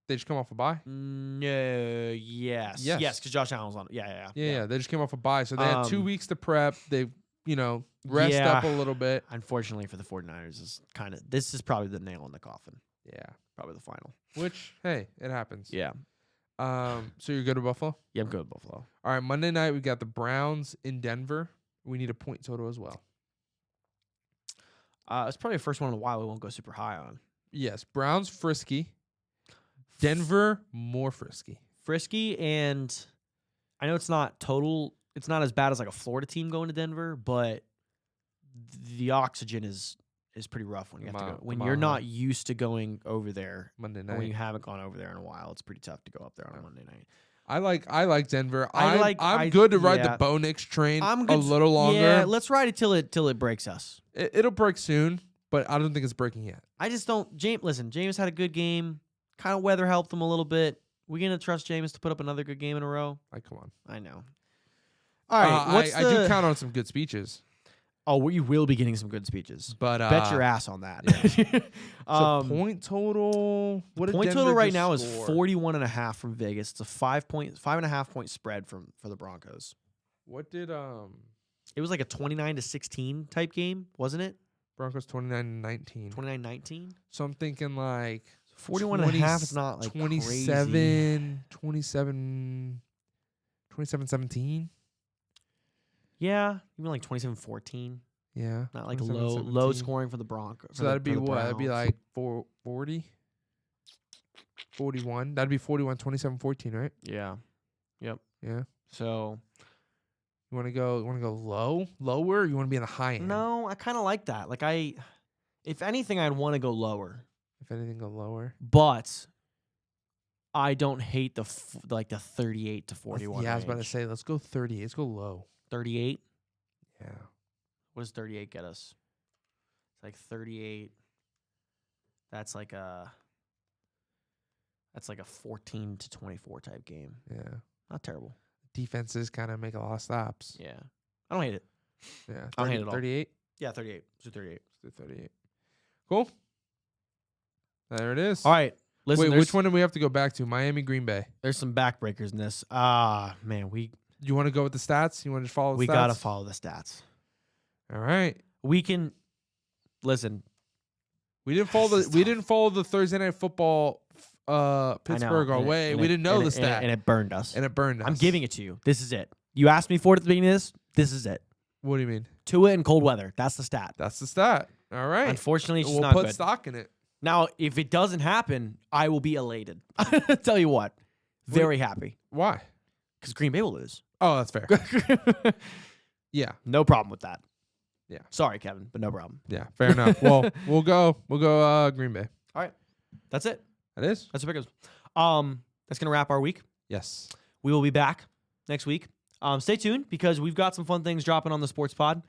They just come off a bye. No, yes, because Josh Allen was on. Yeah. They just came off a bye, so they had 2 weeks to prep. They, rest Yeah. up a little bit. Unfortunately for the 49ers, this is probably the nail in the coffin. Yeah, Probably the final. which hey, it happens. Yeah. So you're good with Buffalo? Yeah, I'm good with Buffalo. All right, Monday night we got the Browns in Denver. We need a point total as well. It's probably the first one in a while we won't go super high on. Yes, Browns frisky. Denver more frisky. Frisky, and I know it's not as bad as like a Florida team going to Denver, but the oxygen is pretty rough when you have to go. When you're not used to going over there Monday and night. when you haven't gone over there in a while, it's pretty tough to go up there on a Monday night. I like Denver. I'm I'm good to ride the Bo Nix train a little longer. Yeah, let's ride it till it breaks us. It'll break soon, but I don't think it's breaking yet. I just don't. James had a good game. Kind of weather helped him a little bit. We gonna trust James to put up another good game in a row? Come on. I know. All right, I do count on some good speeches. Oh, you will be getting some good speeches. But bet your ass on that. Yeah. So point total. What point total right now is score? 41.5 from Vegas. It's a 5.5 point spread for the Broncos. What did It was like a 29-16 type game, wasn't it? Broncos 29-19. 29-19. So I'm thinking like 41.5 is not like 27, 27-17. Yeah, even like 27-14. Yeah. Not like 27-17. low scoring for the Broncos. So that'd be what? That'd be like 40? 41. That'd be 41, 27-14, right? Yeah. Yep. Yeah. So You wanna go lower, or you wanna be in the high end? no, I kind of like that. Like if anything, I'd want to go lower. If anything, go lower. But I don't hate the 38 to 41. Yeah, I was about to range. say, let's go 30. Let's go low. 38. Yeah. What does 38 get us? It's like 38. That's like a 14 to 24 type game. Yeah. Not terrible. Defenses kind of make a lot of stops. Yeah. I don't hate it. Yeah. I don't hate it at all. 38? Yeah, 38. Let's do 38. Let's do 38. Cool. There it is. All right. Listen, Wait, which one do we have to go back to? Miami, Green Bay. There's some backbreakers in this. Man, You want to go with the stats? You want to just follow the we stats? got to follow the stats. All right. We can listen. We didn't follow the Thursday Night Football Pittsburgh away. We didn't know the stat. And it burned us. I'm giving it to you. This is it. You asked me for it at the beginning of this. This is it. What do you mean? Tua in cold weather. That's the stat. That's the stat. All right. Unfortunately, it's just we'll not put good. stock in it. Now, if it doesn't happen, I will be elated. Tell you what. Very happy. Why? Because Green Bay will lose. Oh, that's fair. Yeah. No problem with that. Yeah. Sorry, Kevin, but no problem. Yeah. Fair enough. Well, we'll go Green Bay. All right. That's it. That is? That's what it goes. That's going to wrap our week. Yes. We will be back next week. Stay tuned because we've got some fun things dropping on the Sports Pod.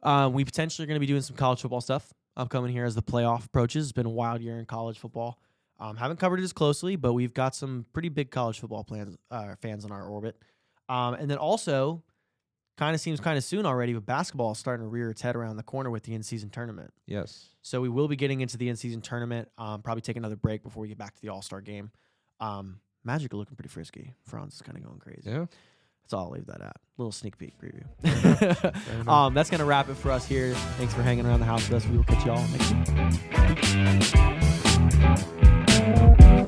We potentially are going to be doing some college football stuff upcoming here as the playoff approaches. It's been a wild year in college football. Haven't covered it as closely, but we've got some pretty big college football fans in our orbit. And then also, kind of seems kind of soon already, but basketball is starting to rear its head around the corner with the in-season tournament. Yes. So we will be getting into the in-season tournament. Probably take another break before we get back to the All-Star game. Magic are looking pretty frisky. Franz is kind of going crazy. Yeah. That's all I'll leave that at. Little sneak peek preview. That's going to wrap it for us here. Thanks for hanging around the house with us. We will catch you all next week.